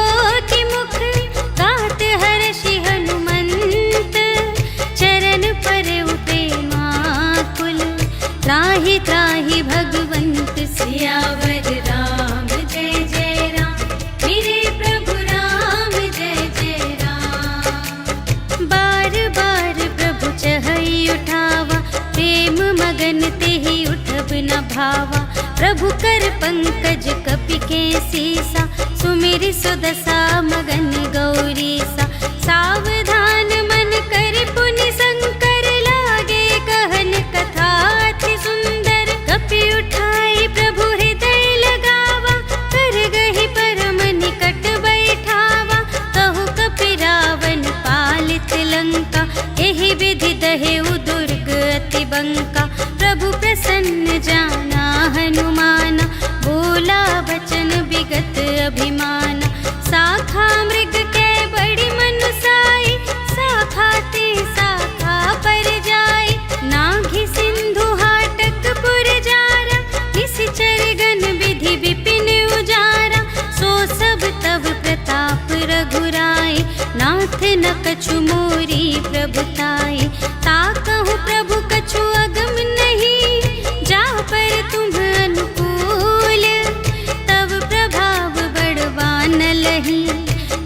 Speaker 1: प्रभु कर पंकज कपि के सीसा, सुमिरि सुदशा मगन गौरीसा। सावधान मन कर पुनि शंकर, लागे कहन कथा अति सुंदर। कपि उठाई प्रभु हृदय लगावा, कर गहि परम निकट बैठावा। कहु कपि रावण पालित लंका, एहि विधि दहेउ दुर्ग अति बंका। प्रभु प्रसन्न जाना हनुमाना, बोला बचन विगत अभिमाना। शाखा मृग के बड़ी मनुसाई, शाखा ते शाखा पर जाई। नाघि सिंधु हाटक पुर जारा, निशिचर गण विधि विपिन उजारा। सो सब तव प्रताप रघुराई, नाथ न कछु मोरी प्रभुताई। ताकहु प्रभु कछु अगम नहीं, जा पर तुम अनुकूल। तब प्रभाव बड़वान लही,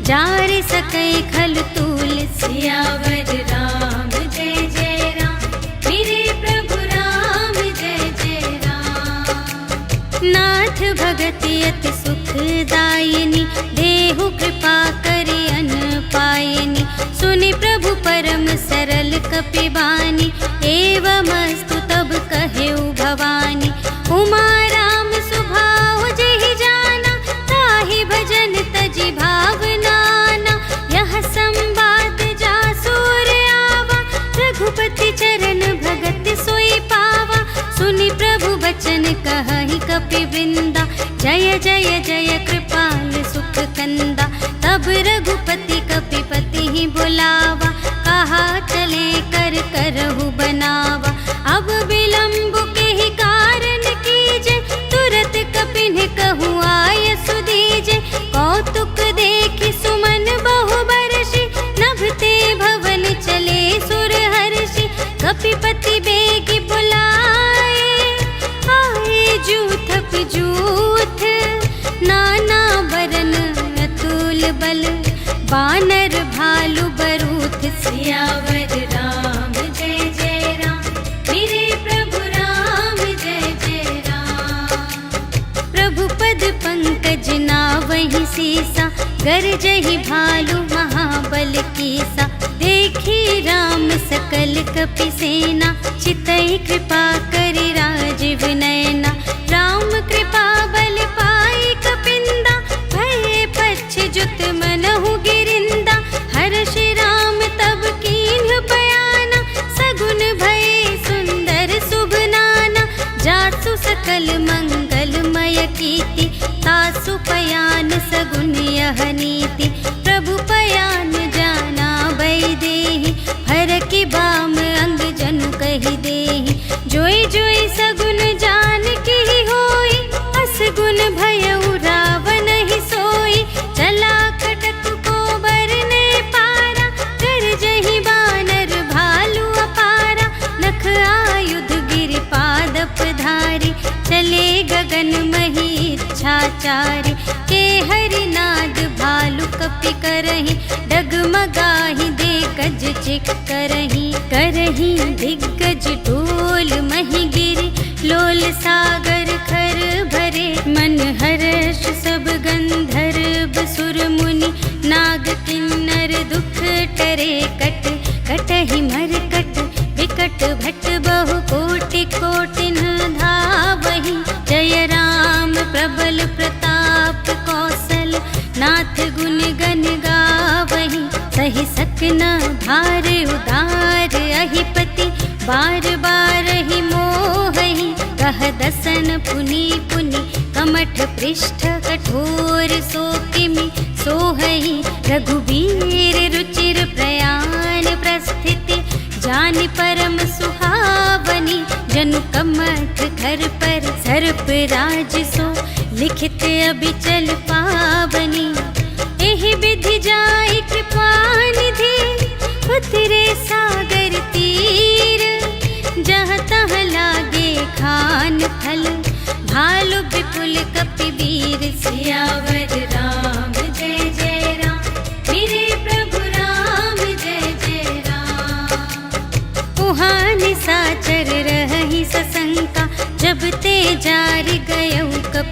Speaker 1: जार सकै खल तूल। सियावर राम जय जय राम, मेरे प्रभु राम जय जय राम। नाथ भगति अति सुखदायिनी, देहु कृपा करि अन पायिनी। सुनि प्रभु परम सरल कपि बानी, एवमस्तु तब कहेउ भवानी। उमा राम सुभाव जेहि जाना, ताहि भजन तजि भावनाना। यह संवाद जासुर आवा, रघुपति चरण भगत सोई पावा। सुनि प्रभु बचन कहहि कपि वृंदा, जय जय जय कृपाल सुख कंदा। तब रघुपति कपिपति ही बुलावा, कहा चले कर करहु बनावा। अब विलंब के ही कारण कीजे, तुरत कपिन कहु आय सुदीजे। कौतुक देखि सुमन बहु बरषि, नभते भवन चले सुर हर्षि। कपिपति बेगी बुलाए, आए जूथ जूथ। नाना बरन अतुल बल, बानर भालु बरूथ। सियावर राम जय जय राम, मेरे प्रभु राम जय जय राम। प्रभु पद पंकज नावहि सीसा, गरजहि भालु महाबल कीसा। देखी राम सकल कपि सेना, चितहि कृपा करि राजीव नयना। राम कृपा बल पाई कपिंदा, भये पच्छ जुत मनहु गिरिंदा। हर्षि राम तब कीन्ह बयाना, सगुन भये सुंदर शुभ नाना। जासु सकल मंगलमय कीर्ति, तासु पयान सगुन यह नीति। प्रभु पयान जाना बैदेहि, हर की बाम अंग जनु कहि देहि। जोई जोई सगुन जान की होई, असगुन भयउ रावण ही सोई। चला कटक को बरने पारा, गरजहि बानर भालु अपारा। नख आयुध गिरि पादप धारी, चले गगन मही इच्छाचारी। के हरिनाद भालु कपि करहि, डगमगाहि दे गज चिक करहि। करहि दिग्गज ढोल मही गिरि, लोल सागर खर भरे। मन हर्ष सब गंधर्व सुर मुनि, नाग किन्नर दुख टरे। कट कटहि मरकट विकट भट, बहु कोटि कोटिन धावहि। जय राम प्रबल प्रताप कौशल, नाथ गुण गण गावहि। सहि सकना भार उदार अहिपति, बार बार ही मोहहि। कह दसन पुनि पुनि, कमठ पृष्ठ कठोर सो किमि सोहहि। रघुबीर रुचिर प्रयाण प्रस्थिति, जानि परम सुहावनी। जनु कमठ घर पर सर्प राज सो, लिखित अबिचल पावनी। एहि विधि जाई कृपा निधि, उतरे सागर तीर। जहाँ तहाँ लागे खान फल, भालु विपुल कपिवीर। सियावर राम जय जय राम, मेरे प्रभु राम जय जय राम। उहाँ निशाचर रहहि सशंका, जब ते जारि गए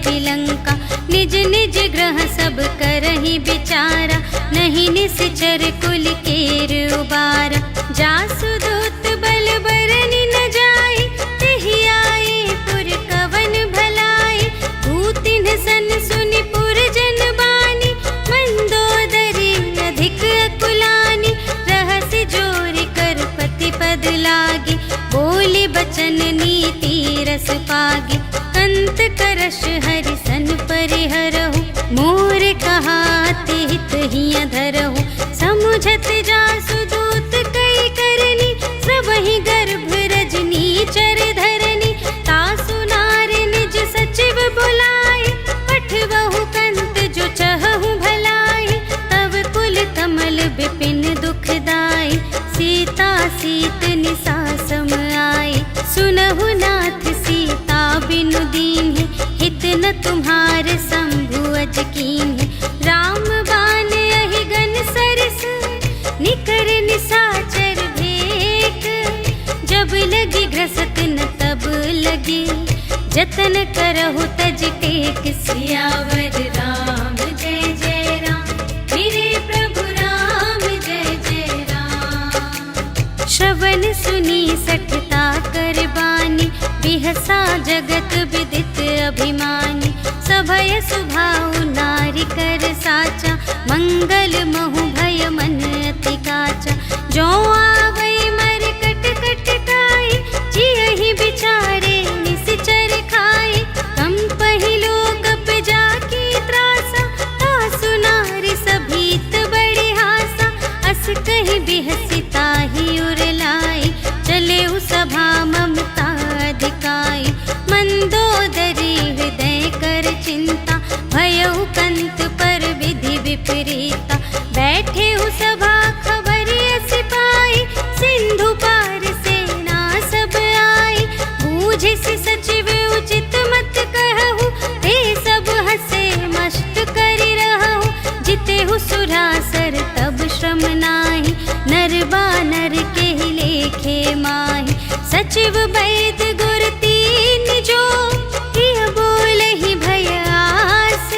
Speaker 1: छिपी लंका। निज निज ग्रह सब करहि विचारा, नहीं निश्चर कुल केर उबारा। जासु दूत बल बरनि न जाए, तेहि आए पुर कवन भलाई। भूतिन सन सुनि पुर जन बानी, मंदोदरी अधिक अकुलानी। रहस्य जोर कर पति पद लागी, बोली बचन नीति रस पागी। कंत करश हरि सन परिहरहु, मोर कहाते हित हिय धरहु। समुझत जासु दूत कई करनी, सबहि गर्भ रजनी चर धरनी। तासु नार निज सचिव बुलाए, पठवहु कंत जो चहहु भलाई। तब कुल कमल विपिन दुखदाई, सीता सीत निसा सम आई। सुनहु नाथ सीता बिनु दीन्हि, हित न तुम्हार शंभु अज कीन्हि। राम बान अहिगन सरस, निकर निसाचर भेक। जब लगी ग्रसत न तब लगी, जतन करहु तज टेक। सियावर राम जय जय राम, मेरे प्रभु राम जय जय राम। श्रवण सुनी सठता कर बानी, बिहसा जगत विदित अभिमानी। सभय सुभाउ नारी कर साचा, मंगल महु भय मन अति काचा। जो आवै मर कट कट काई, जियहि बिचारे निश्चर खाई। कम पहिलो कप जाकी त्रासा, तासु नारी सभीत बड़ी हासा। अस कहि बिहसी ताहि उर लाई, चले सभा ममता अधिकाई। मंदोदरी हृदय कर चिंता, भयउ कंत पर विधि विपरीता। बैठे सभा खबर अस पाई, सिंधु पार सेना सब आई। बूझिस सचिव उचित मत कहु, ते सब हसे मस्त करि रहु। जितेहु सुरासर तब श्रम नाही, नर बानर केहि लेखे माहि। सचिव वैद गुर तीन जो, हिय बोलहि भय आस।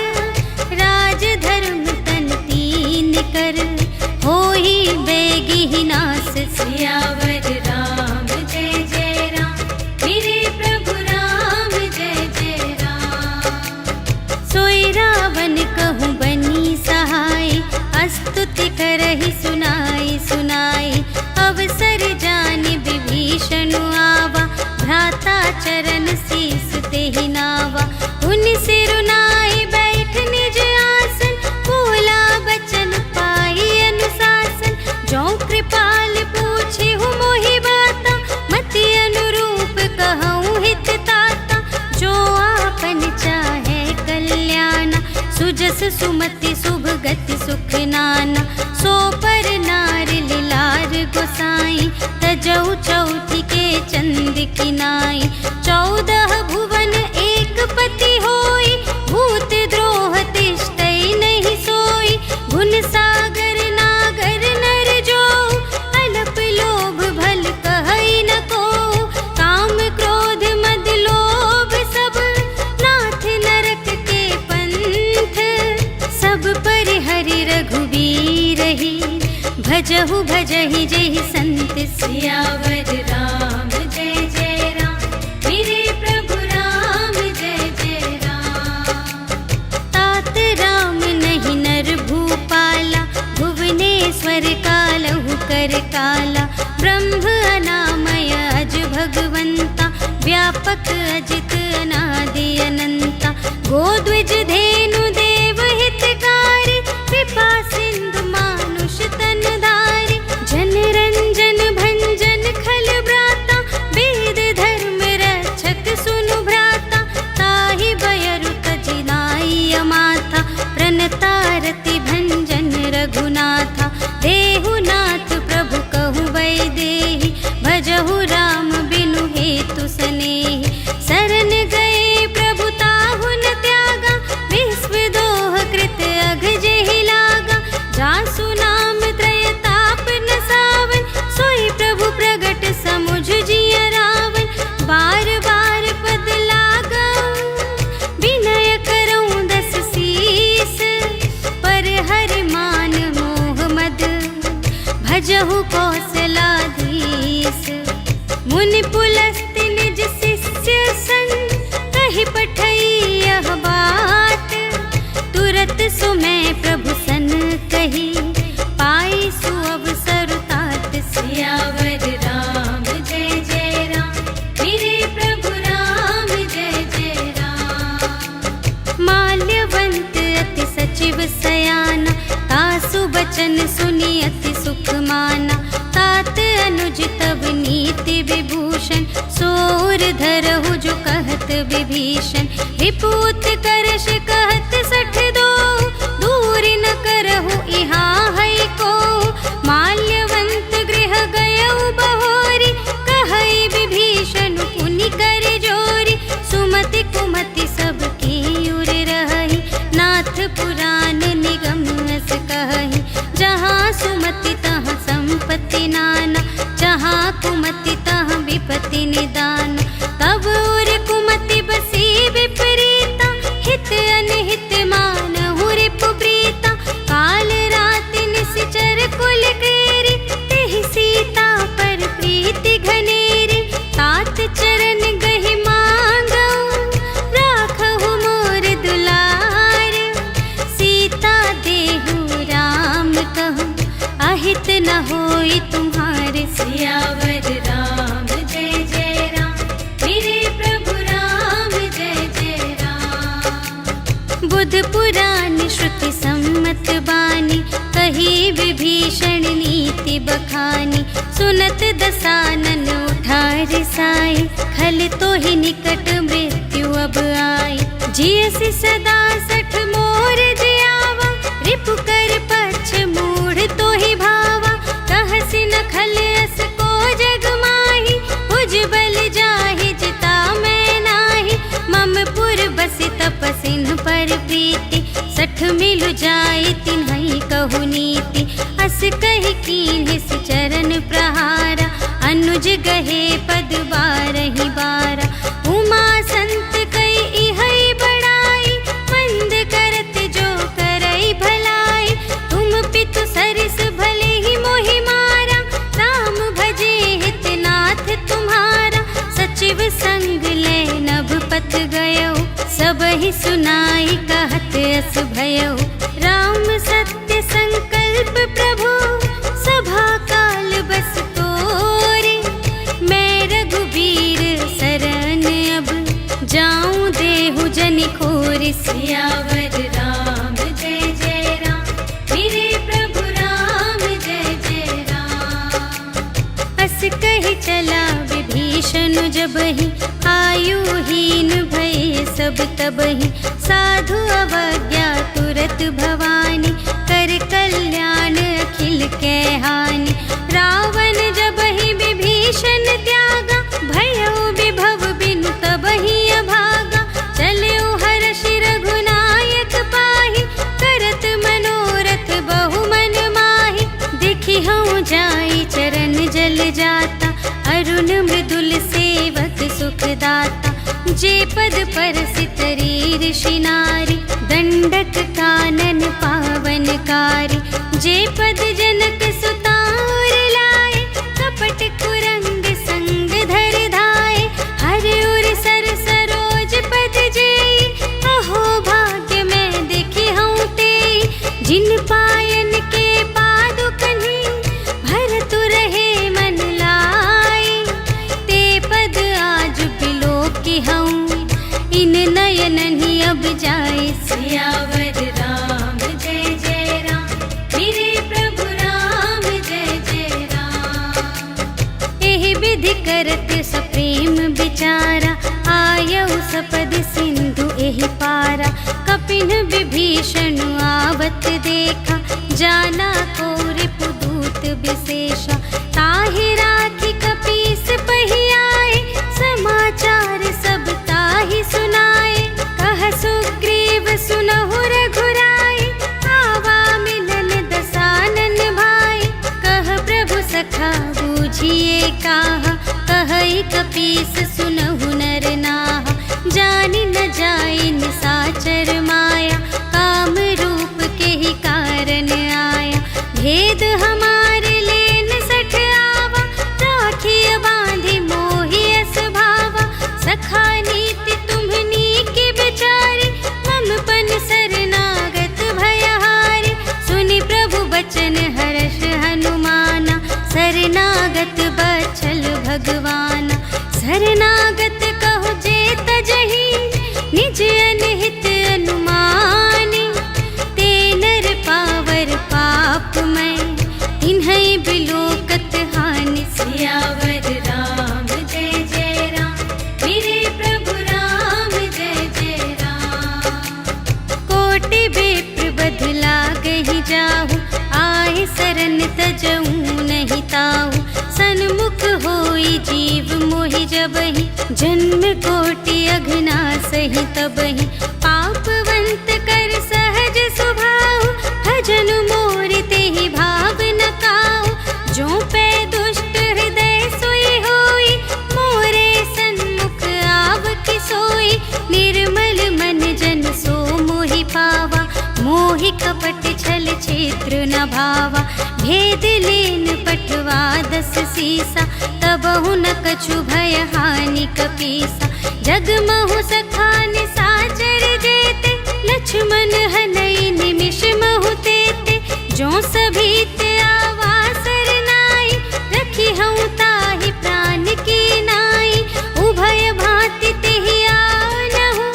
Speaker 1: राज धर्म तन तीन कर, होहि बेगिहि नास। सियावर राम जय जय राम, मेरे प्रभु राम जय जय राम। सोई रावण कहूँ बनी सहाय, स्तुति करहि सुनाई सुनाई। अवसर जानि विभीषण आवा, भ्राता चरण शीस तेहि नावा। उनि सिरुनाई बैठ निज आसन, बोला बचन पाई अनुशासन। जो कृपाल पूछिहु मोहि बाता, मति अनुरूप कहूँ हित ताता। जो आपन चाहे कल्याणा, सुजस सुमति शुभ गति सुख नाना। सो पर नार लिलार गोसाई, तजौ चौथी के चंद किनाई। 14 भुवन एक पति होई, भूत द्रोह तिष्ठै नहीं सोई। गुण सागर नागर नर जो, अलप लोभ भल कहै न को। काम क्रोध मद लोभ सब, नाथ नरक के पंथ। सब पर हरि रघुवीर ही, भजहु भजहि जेहि संत। सियावर राम जय जय राम, मेरे प्रभु राम जय जय राम। तात राम नहीं नर भूपाला, भुवनेश्वर कालहु कर काला। ब्रह्म अनामय अज भगवंता, व्यापक अजित अनादि अनंता। गोद्विज धेनु देव हितकारी, कृपा सिंधु मानुष तन धारी। जन रंजन भंजन खल ब्राता, वेद धर्म रक्षक सुनु भ्राता। ताहि बयरु तजिनाई अमाथा, प्रणतारति भंजन रघुनाथा। देहु नाथ प्रभु कहु वैदेही, भजहु राम बिनु हेतु सनेही। शरण गए प्रभु ताहु न त्यागा, विश्व दोह कृत अघ जेहि लागा। जासु नाम त्रय ताप न सावन, सोई प्रभु प्रगट समुझ जिय रावण। बार बार पद लागा, विनय भजहु कौशलाधीश। मुनि पुलस्त्य निज शिष्य संग कहि पठई यह बात। तुरत सुमय प्रभु सन कही पाई सुअवसर तात। सियावर राम जय जय राम, मेरे प्रभु राम जय जय राम। माल्यवंत अति सचिव सयाना, तासु बचन सुनि अति सुख माना। तात अनुज तब नीति विभूषण, सोर धरहु जो कहत विभीषण। रिपुत करश कहत सठ दो, दूर न करहु इहाँ है को। माल्यवंत गृह गयउ बहोरी, कहई विभीषण पुनि कर जोरी। सुमति कुमति सबके उर रही, नाथ पुराण निगम अस कहई। जहाँ सुमति तहाँ संपत्ति नाना, जहाँ कुमति तहाँ विपत्ति निदान। तब उर कुमति बसी विपरीता, हित अनहित मानहु रिपु प्रीता। काल रात निशिचर कुल केरी, तेहि सीता पर प्रीति घनेरी। तात चरण गहि मांगऊ, राखहु मोर दुलार। सीता देहु राम कहूँ, अहित न होई तुम्हारे। सियावर राम जय जय राम, मेरे प्रभु राम जय जय राम। बुध पुराण श्रुति सम्मत बानी, कही विभीषण नीति बखानी। सुनत दसानन उठा रिसाई, खल तो ही निकट मृत्यु अब आई। जियसि सदा सठ मोर जियावा, रिपु कर पक्ष मूढ़ तो ही भावा। कहसि न खल अस को जग माही, भुज बल जाहि जिता मैं नाही। मम पुर बसि तपसिन पर प्रीति, सठ मिलु जाई तिन्हई कहु नीति। अस कहि कीन्हिस चरण प्रहारा, अनुज गहे पद बारहि बारा। उमा संत कई इहई बड़ाई, मंद करत जो करई भलाई। तुम पितु सरिस भले ही मोहि मारा, राम भजे हित नाथ तुम्हारा। सचिव संग ले नभ पथ गयो, सबहि सुनाई कहत अस भयो। राम सत्य संकल्प प्रभु, सभा काल बस तोरे। मैं रघुबीर शरण अब, जाऊं देहु जनि खोरि। सियावर राम जय जय राम, मेरे प्रभु राम जय जय राम। अस कहि चला विभीषण जबहि, आयुहीन भये सब तबहि। साधु अवज्ञा तुरत भवानी, कर कल्याण अखिल कै हानि। रावण जबहि विभीषण त्यागा, भयउ विभव बिनु तबहि अभागा। चलऊ हर्षि रघुनायक पाहि, करत मनोरथ बहु मन माहि। देखि हऊँ जाई चरण जल जाता, अरुण मृदुल सेवक सुखदाता। जे पद परसित ऋषि नारी, दंडक कानन पावनकारी। जे पद जनक सुता उर लाए, कपट कुरंग संग धर धाए। हर उर सर सरोज पद जेई, अहो भाग्य मैं देखी हूँ तेई। जिन पायन के पादुकन्हि, भरतु रहे मन लाई। ते पद आज बिलोकी हूँ, इन नयनहि अब जाए। सियावर राम जय जय राम, मेरे प्रभु राम जय जय राम। एहि विधि करत सप्रेम विचारा, आयउ सपद सिंधु एहि पारा। कपिन विभीषण आवत देखा, जाना को रिपुदूत विशेषा। ताहि राखी कपीस पहि आए, समाचार सब ताहि सुनाए। कह सुग्रीव सुनहु रघुराई, आवा मिलन दसानन भाई। कह प्रभु सखा बूझिए काहा, कहई कपीस सुनहु नर नाहा। जानि न जाई निसाचर माया, काम रूप के ही कारण आया। भेद हमारे ले जन्म कोटि अघना सही तबहि पापवंत कर सहज स्वभाव भजन मोर तेहि भाव न काऊ जो पै दुष्ट हृदय सोई होई मोरे सन्मुख आव कि सोई निर्मल मन जन सो मोहि पावा मोहि कपट छल क्षेत्र न भावा भेद लेन पठवा 10 सीसा तबहु न कछु भय हानि कपीसा जगमहु सखा निसाचर जेते लक्ष्मण हनई निमिष महु तेते जो सभीत आवासर नाई रखी हूँ ताहि प्राण की नाई उभय भांति तेहि आनहु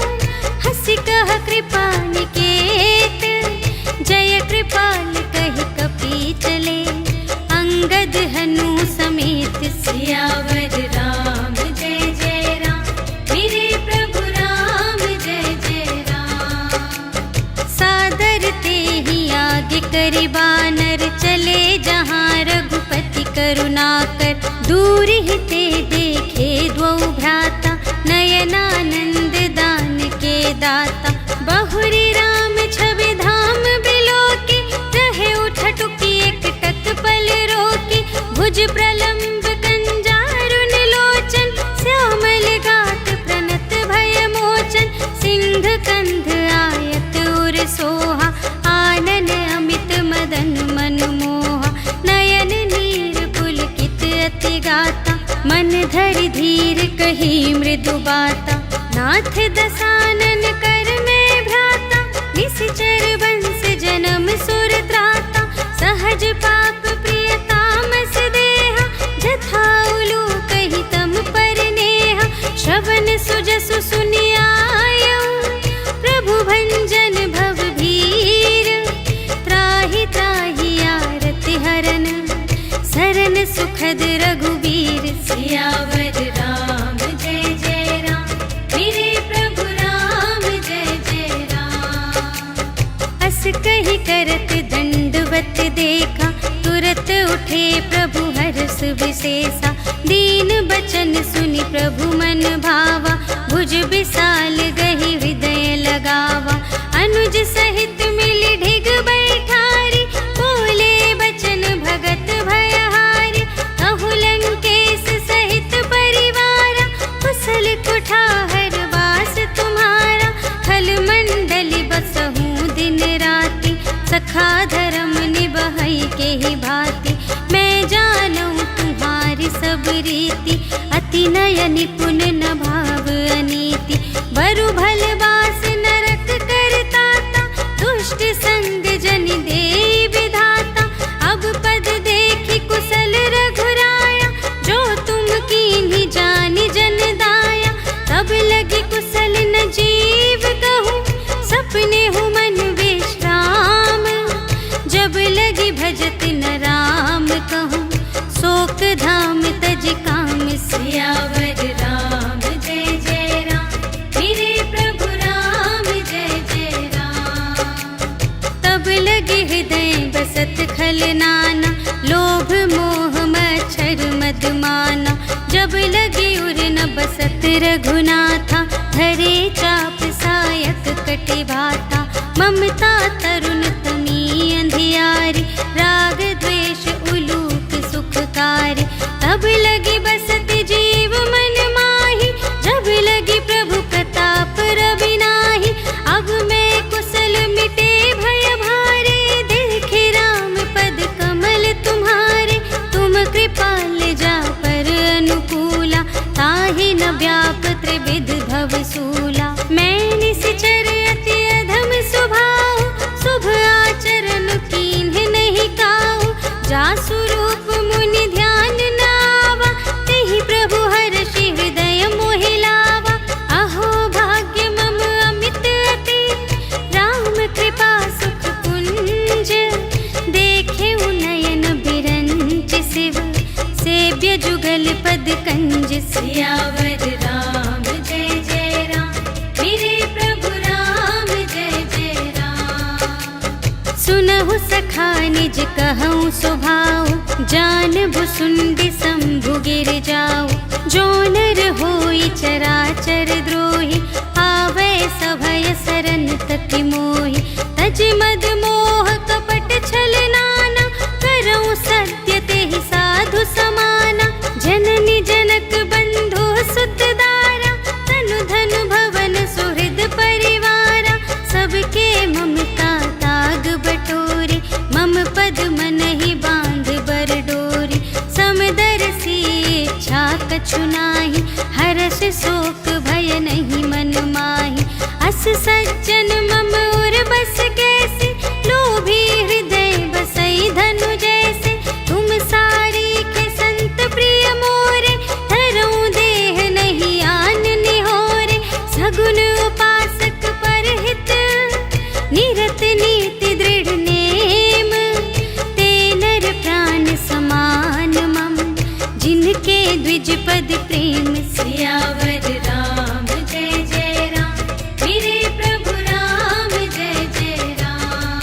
Speaker 1: हंसी कह कृपा निकेत जय कृपाल कहि कपी चले अंगद हनु समेत सियावर राम जय जय राम मेरे प्रभु राम जय जय राम सादर तेहि आगे करि बानर चले जहाँ रघुपति करुणाकर दूर ही ते देखे द्वौ भ्राता नयनानंद दान के दाता बहुरी राम छवि धाम बिलोकी रहे उठटुकी एकटक पल रोकी भुज प्रलंब कंजारुन लोचन श्यामल गात प्रणत भय मोचन सिंह कंध आयत उर सोहा आनन अमित मदन मन मोहा नयन नीर पुलकित अति गाता मन धरि धीर कही मृदु बाता नाथ दसानन कर में भ्राता निश्चर वंश जन्म सुर त्राता सहज पाप प्रिय तामस देहा जथा उलू कही तम पर नेहा श्रवण सुजसु सुनियायऊ प्रभु भंजन भव भीर त्राहि त्राहि आरति हरन सरन सुखद रघुवीर सियावर राम जय जय राम मेरे प्रभु राम जय जय राम अस कही करत दंडवत देखा तुरत उठे प्रभु हर्ष विशेषा दीन बचन सुनि प्रभु मन भावा भुज विशाल गहि हृदय लगावा अनुज सहित मिली ढिग बैठारी बोले बचन भगत भयहारी कहु लंकेश सहित परिवारा कुशल कुठार वास तुम्हारा खल मंडली बसहूँ दिन राति सखा धर्म निबहई के ही भांति मैं जानूं तुम्हारी सब रीति अति नय निपुण न भाव अनीति बरु भल बास नरक करताता दुष्ट संग जन दे विधाता अब पद देखी कुशल रघुराया जो तुम कीन्ही जानि जन दाया तब लगी कुशल न जीव कहूँ सपने हूँ मन विश्राम जब लगी भजत न राम कहूँ शोक धाम तज काम सियावर राम जय जय राम मेरे प्रभु राम जय जय राम तब लगे हृदय बसत खल नाना लोभ मोह मच्छर मदमाना जब लगे उर न बसत रघुनाथा धरे चाप सायक कटे भाता ममता तरुण तमी अंधियारी राग द्वेष उलूक सुखकारी तब लगी बसत जीव मन माही जब लगी प्रभु प्रताप रवि नाही अब मैं कुशल मिटे भय भारे देखे राम पद कमल तुम्हारे तुम कृपाल जा पर अनुकूला ताहि न व्याप त्रिविध भव सूला मैं निश्चर अति अधम स्वभाव शुभ आचरण कीन्ह नहीं काऊ जा स्वरूप मुनि ध्यान नावा तेहि प्रभु हर्षि हृदय मोहि लावा अहो भाग्य मम अमित अति राम कृपा सुख कुंज देखे नयन बिरंच शिव सेव्य जुगल पद कंज सियावर राम जय जय राम मेरे प्रभु राम जय जय राम सुनहु सखा निज कहूँ स्वभाव जान भुसुंडी शंभु गिर जाओ जो नर हो होई चराचर द्रोही, आवे सभय सरन तक मोहि। तज मद मोह कपट छल नाना, करऊँ सत्य तेहि साधु समाना। जननी जनक बंधु सुत दारा, तनु धन भवन सुहृद परिवारा। सबके ममता ताग बटोरी, मम पद मन ही बांध बर डोरी। समदर्शी इच्छा कछु नाही, हर्ष शोक भय नहीं मन माही। अस सज्जन मम उर बस कैसे, लोभी हृदय बसई धनु जैसे। तुम सारी के संत प्रिय मोरे, धरऊँ देह नहीं आन निहोरे। सगुन उपासक परहित, निरत नीति दृढ़ नेम। ते नर प्राण समान मम, जिनके द्विज पद प्रेम। सियावर राम जय जय राम, मेरे प्रभु राम जय जय राम।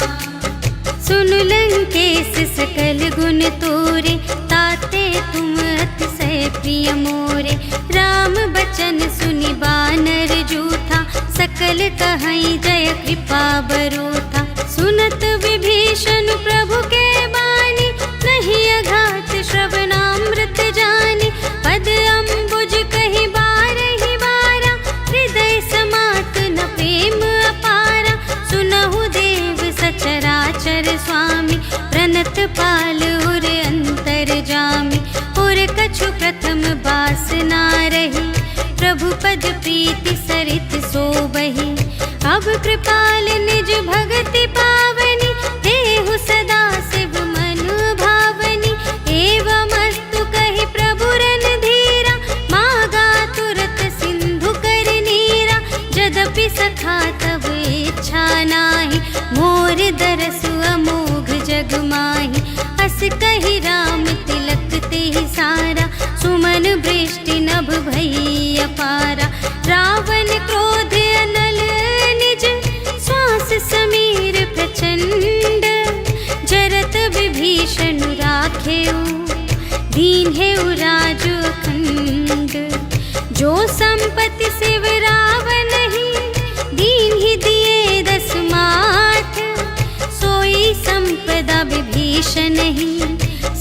Speaker 1: सुन लंकेश सकल गुण तोरे, ताते तुम अतिशय प्रिय मोरे। राम बचन सुनि बानर जूथा, सकल कहई जय कृपा बरूथा। सुनत विभीषण प्रभु के बानी, नहीं अघात श्रवणामृत जानी। पद अम्बुज कहि बारहि बारा, हृदय समात न प्रेम अपारा। सुनहु देव सचराचर स्वामी, प्रणत पाल उर अंतर जामी। उर कछु प्रथम बास ना रही, प्रभु पद प्रीति सरित सोबही। अब कृपाल निज भगति पावनी, देहु सदा शिव मन भावनी। एवं अस्तु कहि प्रभु रणधीरा, मागा तुरत सिंधु कर नीरा। यद्यपि सखा तब इच्छा नाही, मोर दरसु अमोघ जग माही। अस कहि राम तिलक तेहि सारा, सुमन वृष्टि नभ भई अपारा। रावण क्रोध अनल निज, श्वास समीर प्रचंड। जरत विभीषण राखेउ, दीन्हेउ राजु अखंड। जो संपत्ति शिव रावण ही, दीन्हि दिए दस माठ। सोई संपदा विभीषण ही,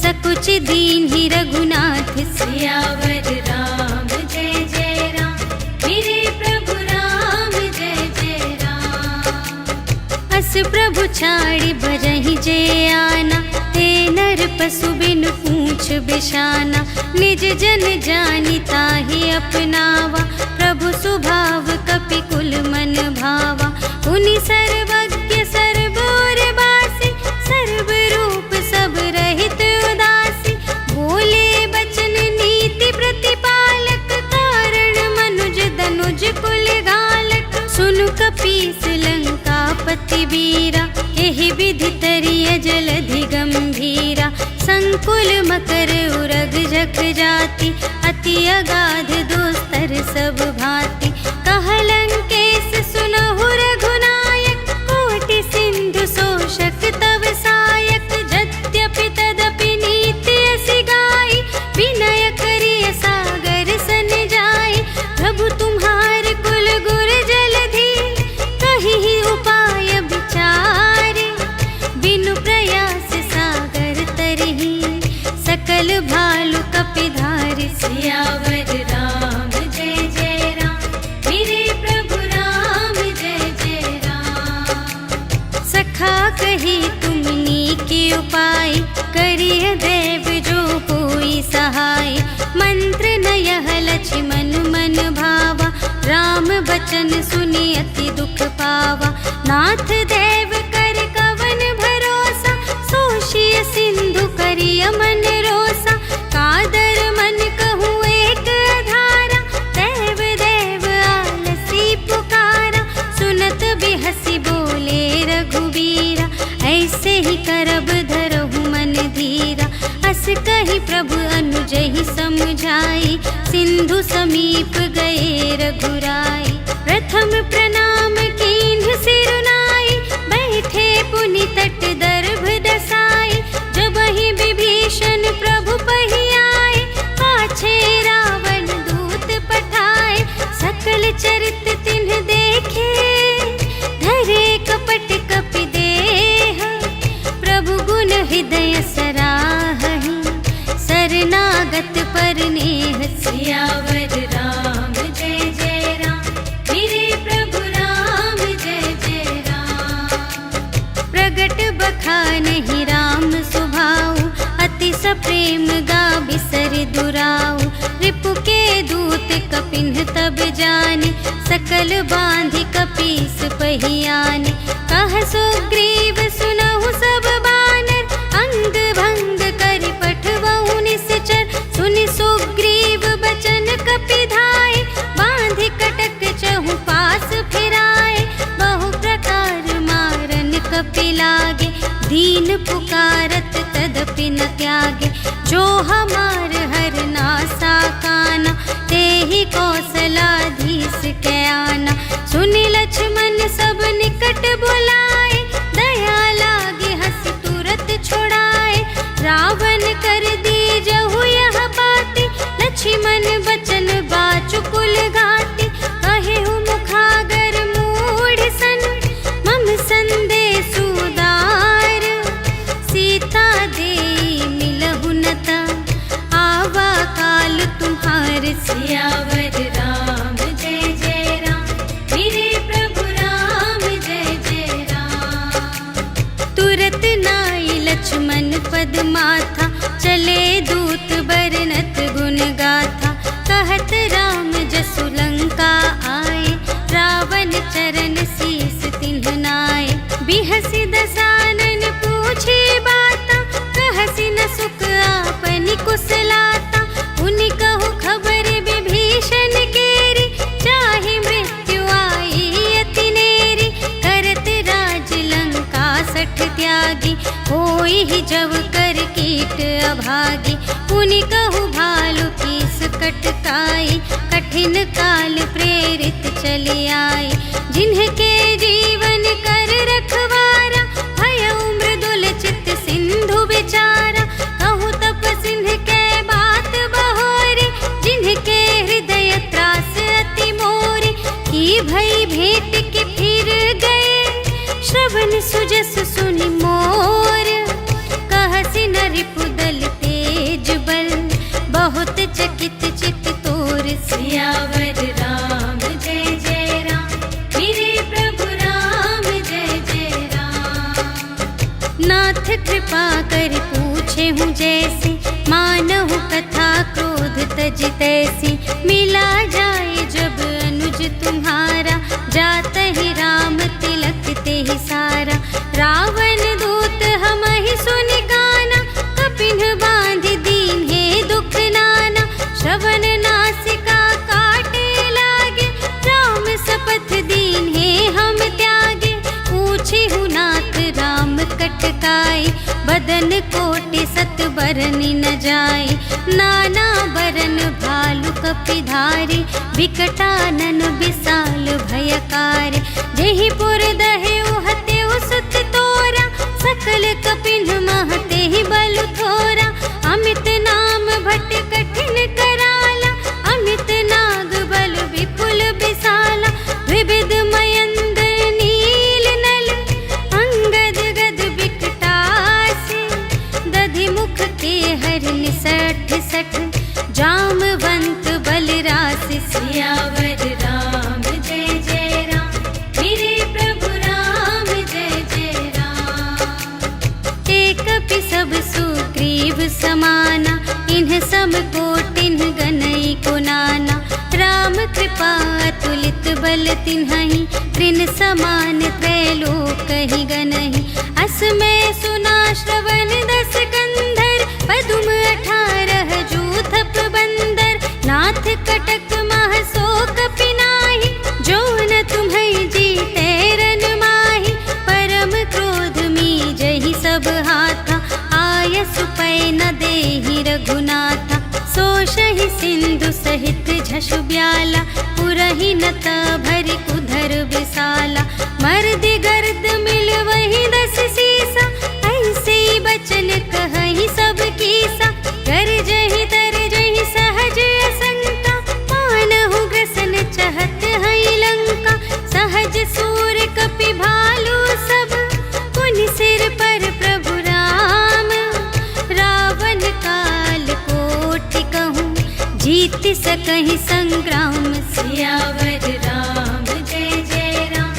Speaker 1: सकुच दीन्हि रघुनाथ। सियावर राम जय जय राम, मेरे प्रभु राम जय जय राम। अस प्रभु छाड़ि भजहि जे आना, ते नर पशु बिनु पूछ बिशाना। निज जन जानि ताहि अपनावा, प्रभु सुभाव कपि कुल मन भावा। पुनि सर्वज्ञ सर्वोर बासी, सर्व रूप सब रहित उदासी। बोले बचन नीति प्रतिपालक, कारण मनुज दनुज कुल घालक। सुनु कपीस लंकापति वीरा, एहि विधि तरिय जलधि गंभीरा। संकुल मकर उरग जख जाति, अति अगाध दोस्तर सब भांति। कह लंकेश सुनहु रघुनायक, कोटि सिंधु शोषक तव सायक। यद्यपि तदपि नीति असि गाई, विनय करिय सागर सन जाई। प्रभु तुम्हार कुल गुर जलधि, कहि उपाय विचारे। बिनु प्रयास सागर तरही, सकल भालु कपिधारि। सियावर राम जय जय राम, मेरे प्रभु राम जय जय राम। सखा कही तुमनी के उपाय, करिय देव जो कोई सहाय। मंत्र न यह लक्ष्मण मन भावा, राम बचन सुनि अति दुख पावा। नाथ देव कर कवन भरोसा, सोषिय सिंधु करिय मन रोसा। कादर मन कहूँ एक आधारा, देव देव आलसी पुकारा। सुनत बिहसी बोले रघुबीरा, ऐसे ही करब धरहु मन धीरा। अस कहि प्रभु अनुजहि समझाई, सिंधु समीप गए रघुराई। प्रथम प्रणाम कीन्ह सिरुनाई, बैठे पुनि तट दर्भ दसाई। जबहि विभीषण प्रभु पहियाए, पाछे रावण दूत पठाए। प्रेम गा बिसर दुराऊ। रिपु के दूत कपिन्ह तब जाने, सकल बांधि कपीस पहियाने। कह सुग्रीव सुनहु सब बानर, अंग भंग करि पठवहु निश्चर। सुनि सुग्रीव बचन कपि धाय, बांधि कटक चहु पास फिराए। बहु प्रकार मारन कपि लागे, दीन पुकारत तदपि न त्यागे। जो हमार हर नासा काना, तेहि कौशलाधीश के आना। सुनि लक्ष्मण सब निकट बुलाए, दया लागे हंस तुरत छुड़ाए। रावण कर दीजहु यह बाती, लक्ष्मण बचन बाचुकुल घाटी। कहेहु मुखागर मूढ़ सन, मम संदेश उदार। सीता देई मिलहु न ता, आवा काल तुम्हार। सियावर राम जय जय राम, मेरे प्रभु राम जय जय राम। तुरत नाई लक्ष्मण पद माथा, चले दूत बरनत गुण गाथा। कहत राम जसु लंका आए, रावण चरण शीस तिन्ह नाए। बिहसि दसानन पूछे बाता, कहसि न सुख आपनि कुशलाता। उनि कहु खबर विभीषण केरी, चाहे मृत्यु आई अति नेरी। करत राज लंका सठ त्यागी, होई जब कर कीट अभागी। उनि कहु भालु कीस कटकाई, कठिन काल प्रेरित चली आई। जिन्हके जीवन कर रखवारा, भयउ मृदुल चित सिंधु विचारा। कहु तप सिंध के बात बहोरी, जिन्हके हृदय त्रास अति मोरी। की भई भेंट के फिर गए, श्रवण सुजस सुनि मोर। कहसि न रिपुदल तेज बल, बहुत चकित चित तोर। सियावर राम जय जय राम, मेरे प्रभु राम जय जय राम। नाथ कृपा कर पूछे हूँ जैसे, मानहु कथा क्रोध तज तैसी। मिला जाए जब अनुज तुम्हारा, जात ही राम तिलक ते ही सारा। रावण दूत हमहि सुनि गाना, कपिन्ह बांधि दीन्हे दुख नाना। श्रवण नासिका काटे लागे, राम शपथ दीन्हे हम त्यागे। पूछिहु नाथ राम कटकाई, बदन कोटि सत बरनि न जाई। नाना बरन भालु कपि धारी, विकटानन विशाल भयकारी। जेहि पुर दहेउ हतेउ सुत तोरा, सकल कपिन्ह महते ही बल थोरा। अमित नाम भट कठिन कराला, अमित नाग बल विपुल विशाला। विविध मयंद नील नल, अंगद गद विकटासी। दधि मुख के हरिनि सठ सठ, जामवंत बलरासि। सियावर राम जय जय राम, मेरे प्रभु राम जय जय राम। एक कपि सब सुग्रीव समाना, इन्ह सम कोटिन्ह गनई को नाना। राम कृपा अतुलित बल तिन्हहि, त्रिन समान त्रैलोक ही गनहि। असमय सुना श्रवण दस कंधर, पदुम 18 जूथप बंदर। नाथ कटक मह शोक पिनाहि, जो न तुम्हें जीते रन माहि। परम क्रोध मीजहि सब हाथा, आयसु पै न देहि रघुनाथा। सोषहि सिंधु सहित झषु ब्याला, पुरहि न भरि कुधर विशाला। मर्दि गर्द मिल वही 10 सीसा, ऐसे बचन कहहि सब कीसा। गरजहि तरजहि सहज असंका, मानहु ग्रसन चहत हई लंका। सहज सूर कपि भालु सब, पुनि सिर पर प्रभु राम। रावण काल कोटि कहूँ, जीत सकहि संग्राम। सियावर राम जय जय राम,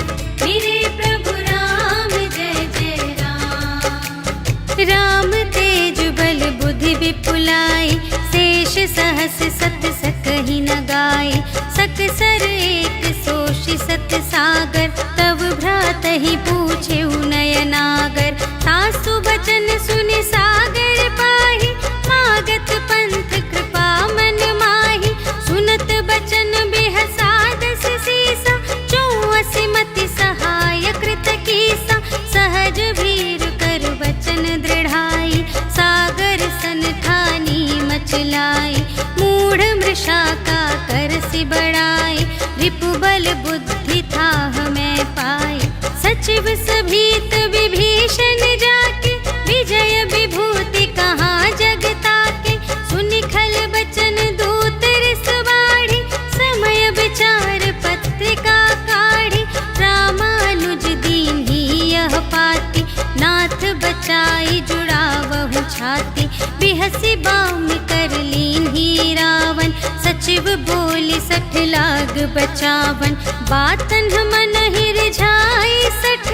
Speaker 1: मेरे प्रभु राम जय जय राम। राम तेज बल बुद्धि विपुलाई, शेष सहस सत सकहि न गाय। सकसर एक सोषि सत सागर, तव भ्रातहि पूछे नयनागर। सासु बचन सुनि सागर पाहि, मागत पंथ कृपा मन माहि। सुनत बचन बेहसादस सीसा, चौअसि मति सहाय कृत कीसा। सहज भीर कर बचन दृढ़ाई, सागर सन ठानी मचलाई। मूढ़ मृषा का करसि बढ़ाई, रिपुबल बुद्धि थाह मैं पाई। सचिव सभीत विभीषण जाके, विजय विभूति कहाँ जग ताके। सुनि खल बचन दूत रिस बाढ़ी, समय विचार पत्रिका काढ़ी। रामानुज दीन्ही यह पाती, नाथ बचाई जुड़ावहु छाती। बिहसि बाम कर लीन्ही रावण, सचिव बोली सठ लाग बचावन। बातन मन ही रिझाई सठ,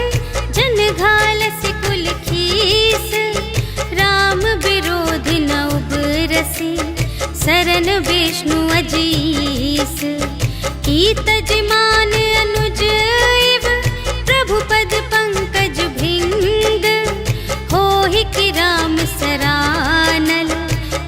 Speaker 1: जन घालसि कुल खीस। राम विरोधि न उबरसि, सरन विष्णु अजीस। की तजमान अनुज इव, प्रभु पद पंकज भिंग। होहि कि राम सरानल,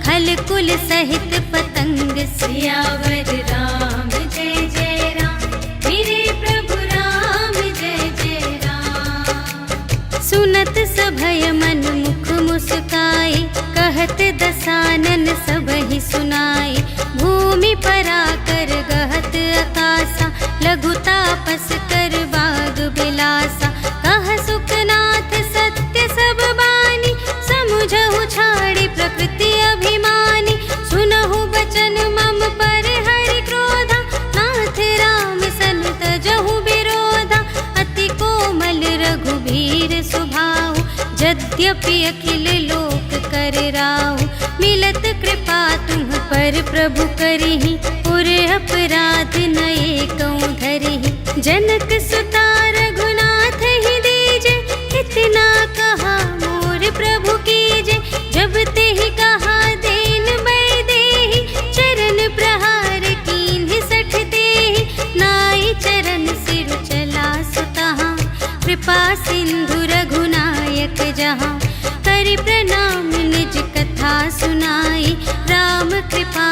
Speaker 1: खल कुल सहित पतंग। सियावर राम जय जय राम, मेरे प्रभु राम जय जय राम। सुनत सभय मन मुख मुस्काई, कहत दसानन सबहि सुनाई। भूमि पराकर गहत आकासा, लघु तापस कर बाग बिलासा। कह सुखनाथ सत्य सब बानी, समुझहु छाड़ी प्रकृति अभिमानी। सुनहु बचन मम पर हरि क्रोधा, नाथ राम सन तजहु विरोधा। अति कोमल रघुबीर सुभाऊ, यद्यपि अखिल लोक कर राऊ। मिलत कृपा तुम पर प्रभु करिहि, पुर अपराध न एकौ धरिहि। जनक सुता रघुनाथ ही दीजे, इतना कहा मोर प्रभु कीजे। जब तेहि कहा देन बै देहि, चरण प्रहार कीन्हि सठ देहि। नाई चरण सिर चला सुतहाँ, कृपा सिंधु रघुनायक जहाँ। करि प्रणाम निज कथा सुनाई, राम कृपा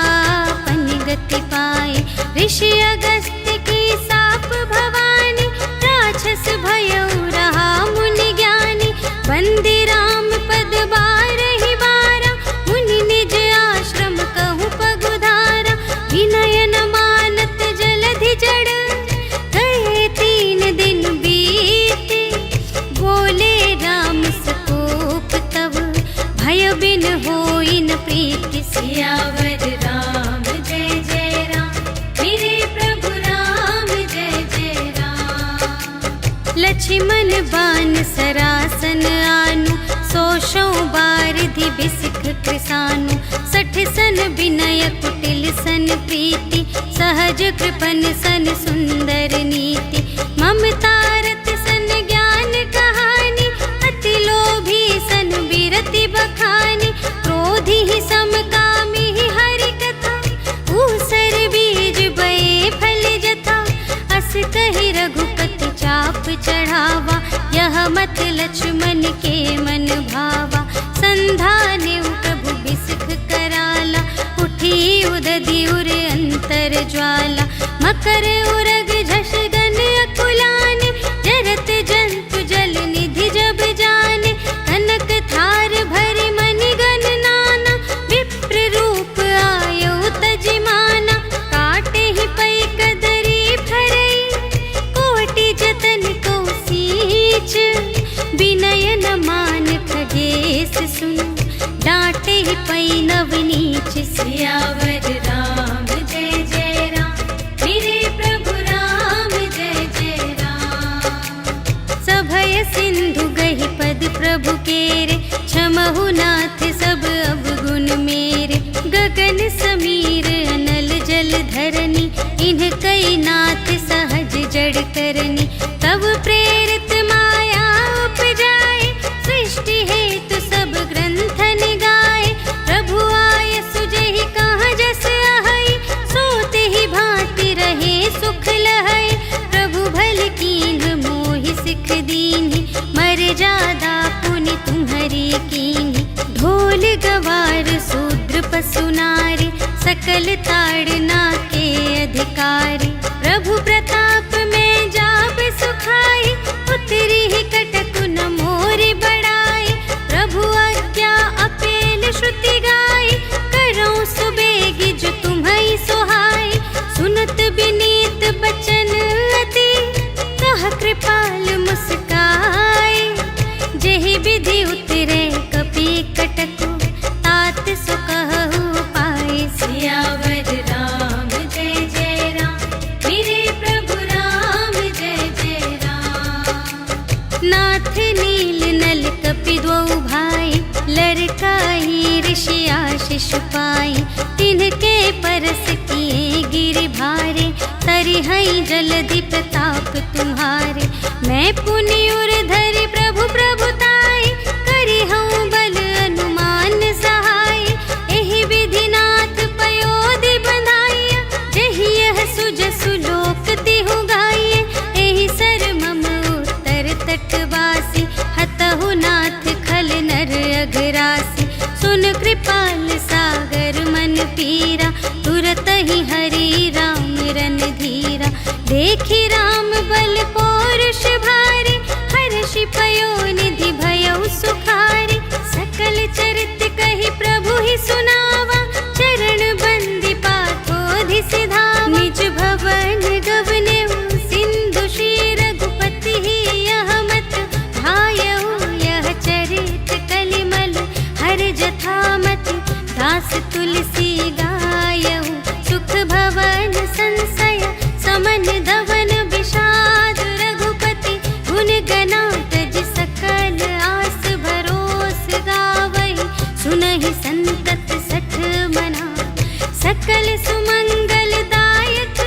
Speaker 1: पनि गति पाई। ऋषि अगस्त्य की साप भवानी, राक्षस भयउ रहा मुनि ज्ञानी। बंदी राम पद बारहि बारा, मुनि निज आश्रम कहु पगुधारा। विनय न मानत जलधि जड़, गए 3 दिन बीते। बोले राम सकोप तब, भय बिन होई न प्रीति। सियावर राम जय जय राम, मेरे प्रभु राम जय जय राम। लक्ष्मण बान सरासन आनु, सोषों बारिधि बिसिख कृसानु। सठ सन विनय कुटिल सन प्रीति, सहज कृपन सन सुंदर नीति। ममता रत सन ज्ञान कहानी, अति लोभी सन बिरति बखानी। क्रोधी ही समकामी ही हरि कथा, ऊसर बीज बए फल जथा। अस कहि रघुपति चाप चढ़ावा, यह मत लक्ष्मण के मन भावा। संधाने प्रभु बिसिख कराला, उठी उदधि उर अंतर ज्वाला। मकर उरग झष गन अकुलाने, जरत जंतु जल निधि जब जाने। कनक थार भरि मनि गण नाना, विप्र रूप आयो तजिमाना। काटे ही पै कदरी फरई, कोटि जतन को सींच। विनय न मान खगेश सुन, डांटे ही पै नव नीच। सियावर राम जय जय राम, मेरे प्रभु राम जय जय राम। सभय सिंधु गहि पद प्रभु केरे, क्षमहु नाथ सब अवगुण मेरे। गगन समीर अनल जल धरनी, इन्ह कई नाथ सहज जड़ करनी। तब प्रेरित माया उपजाए, सृष्टि हेतु सब ग्रंथन गाए। प्रभु सकल ताड़ना के अधिकारी। प्रभु प्रताप में जाप सुखाई, उतरी ही कटक न मोरी बढ़ाई। प्रभु आज्ञा अपेल श्रुति गाई, करऊं सुबेगी जो तुम्हारी सोहाई। सुनत विनीत बचन अति, कह कृपाल मुस्काई। जेहि विधि उतरे कपि कटकु, तात सो कहु पाई। सियावर राम जय जय राम, मेरे प्रभु राम जय जय राम। नाथ नील नल कपि द्वौ भाई, लरकाई ऋषि आशीष पाई। तिनके परस किए गिरि भारे, तरिहई जलधि प्रताप तुम्हारे। मैं पुनि उर धरि प्रभु प्रभुताई, करिहऊँ बल अनुमान सहाय। एहि विधि नाथ पयोधि बंधाइया, जेहि यह सुजसु लोक तिहु गाइए। एहि सर मम उत्तर तटवासी, हतहु नाथ खल नर अघरासी। सुन कृपाल सागर मन पीरा, तुरत ही हरि राम रन धीरा। देखि राम बल पौरुष भारी, हर्षि पयोनिधि भयउ सुखारी। सकल चरित कहि प्रभु ही सुनावा, चरण बंदी पाथोधि सिधावा। निज भवन गवनेउ सिंधु श्री रघुपति ही यह मत भायउ। यह चरित कलिमल हर जथामति, दास तुलसी गायउ। सुख भवन संशय समन धवन विषाद, रघुपति गुण गना तज सकल आस भरोस गावै। सुनहि संतत सठ मना, सकल सुमंगल दायक।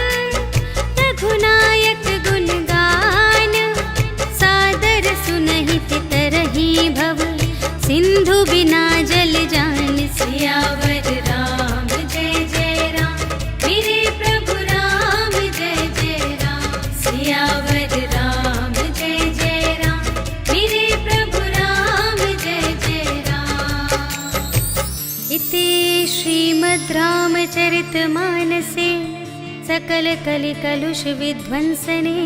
Speaker 1: रघुनायक गुण गान, सादर सुनहि तितरहि भव। सिंधु बिना जल जान, सियावर राम जय जय राम, मेरे प्रभु राम जय जय राम। सियावर राम जय जय राम, मेरे प्रभु राम जय जय राम। इति श्रीमद् रामचरितमानसे सकल कलि कलुष विध्वंसने,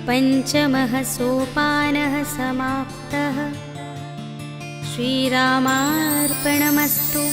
Speaker 1: पंचमः सोपानः समाप्तः। श्रीरामार्पणमस्तु।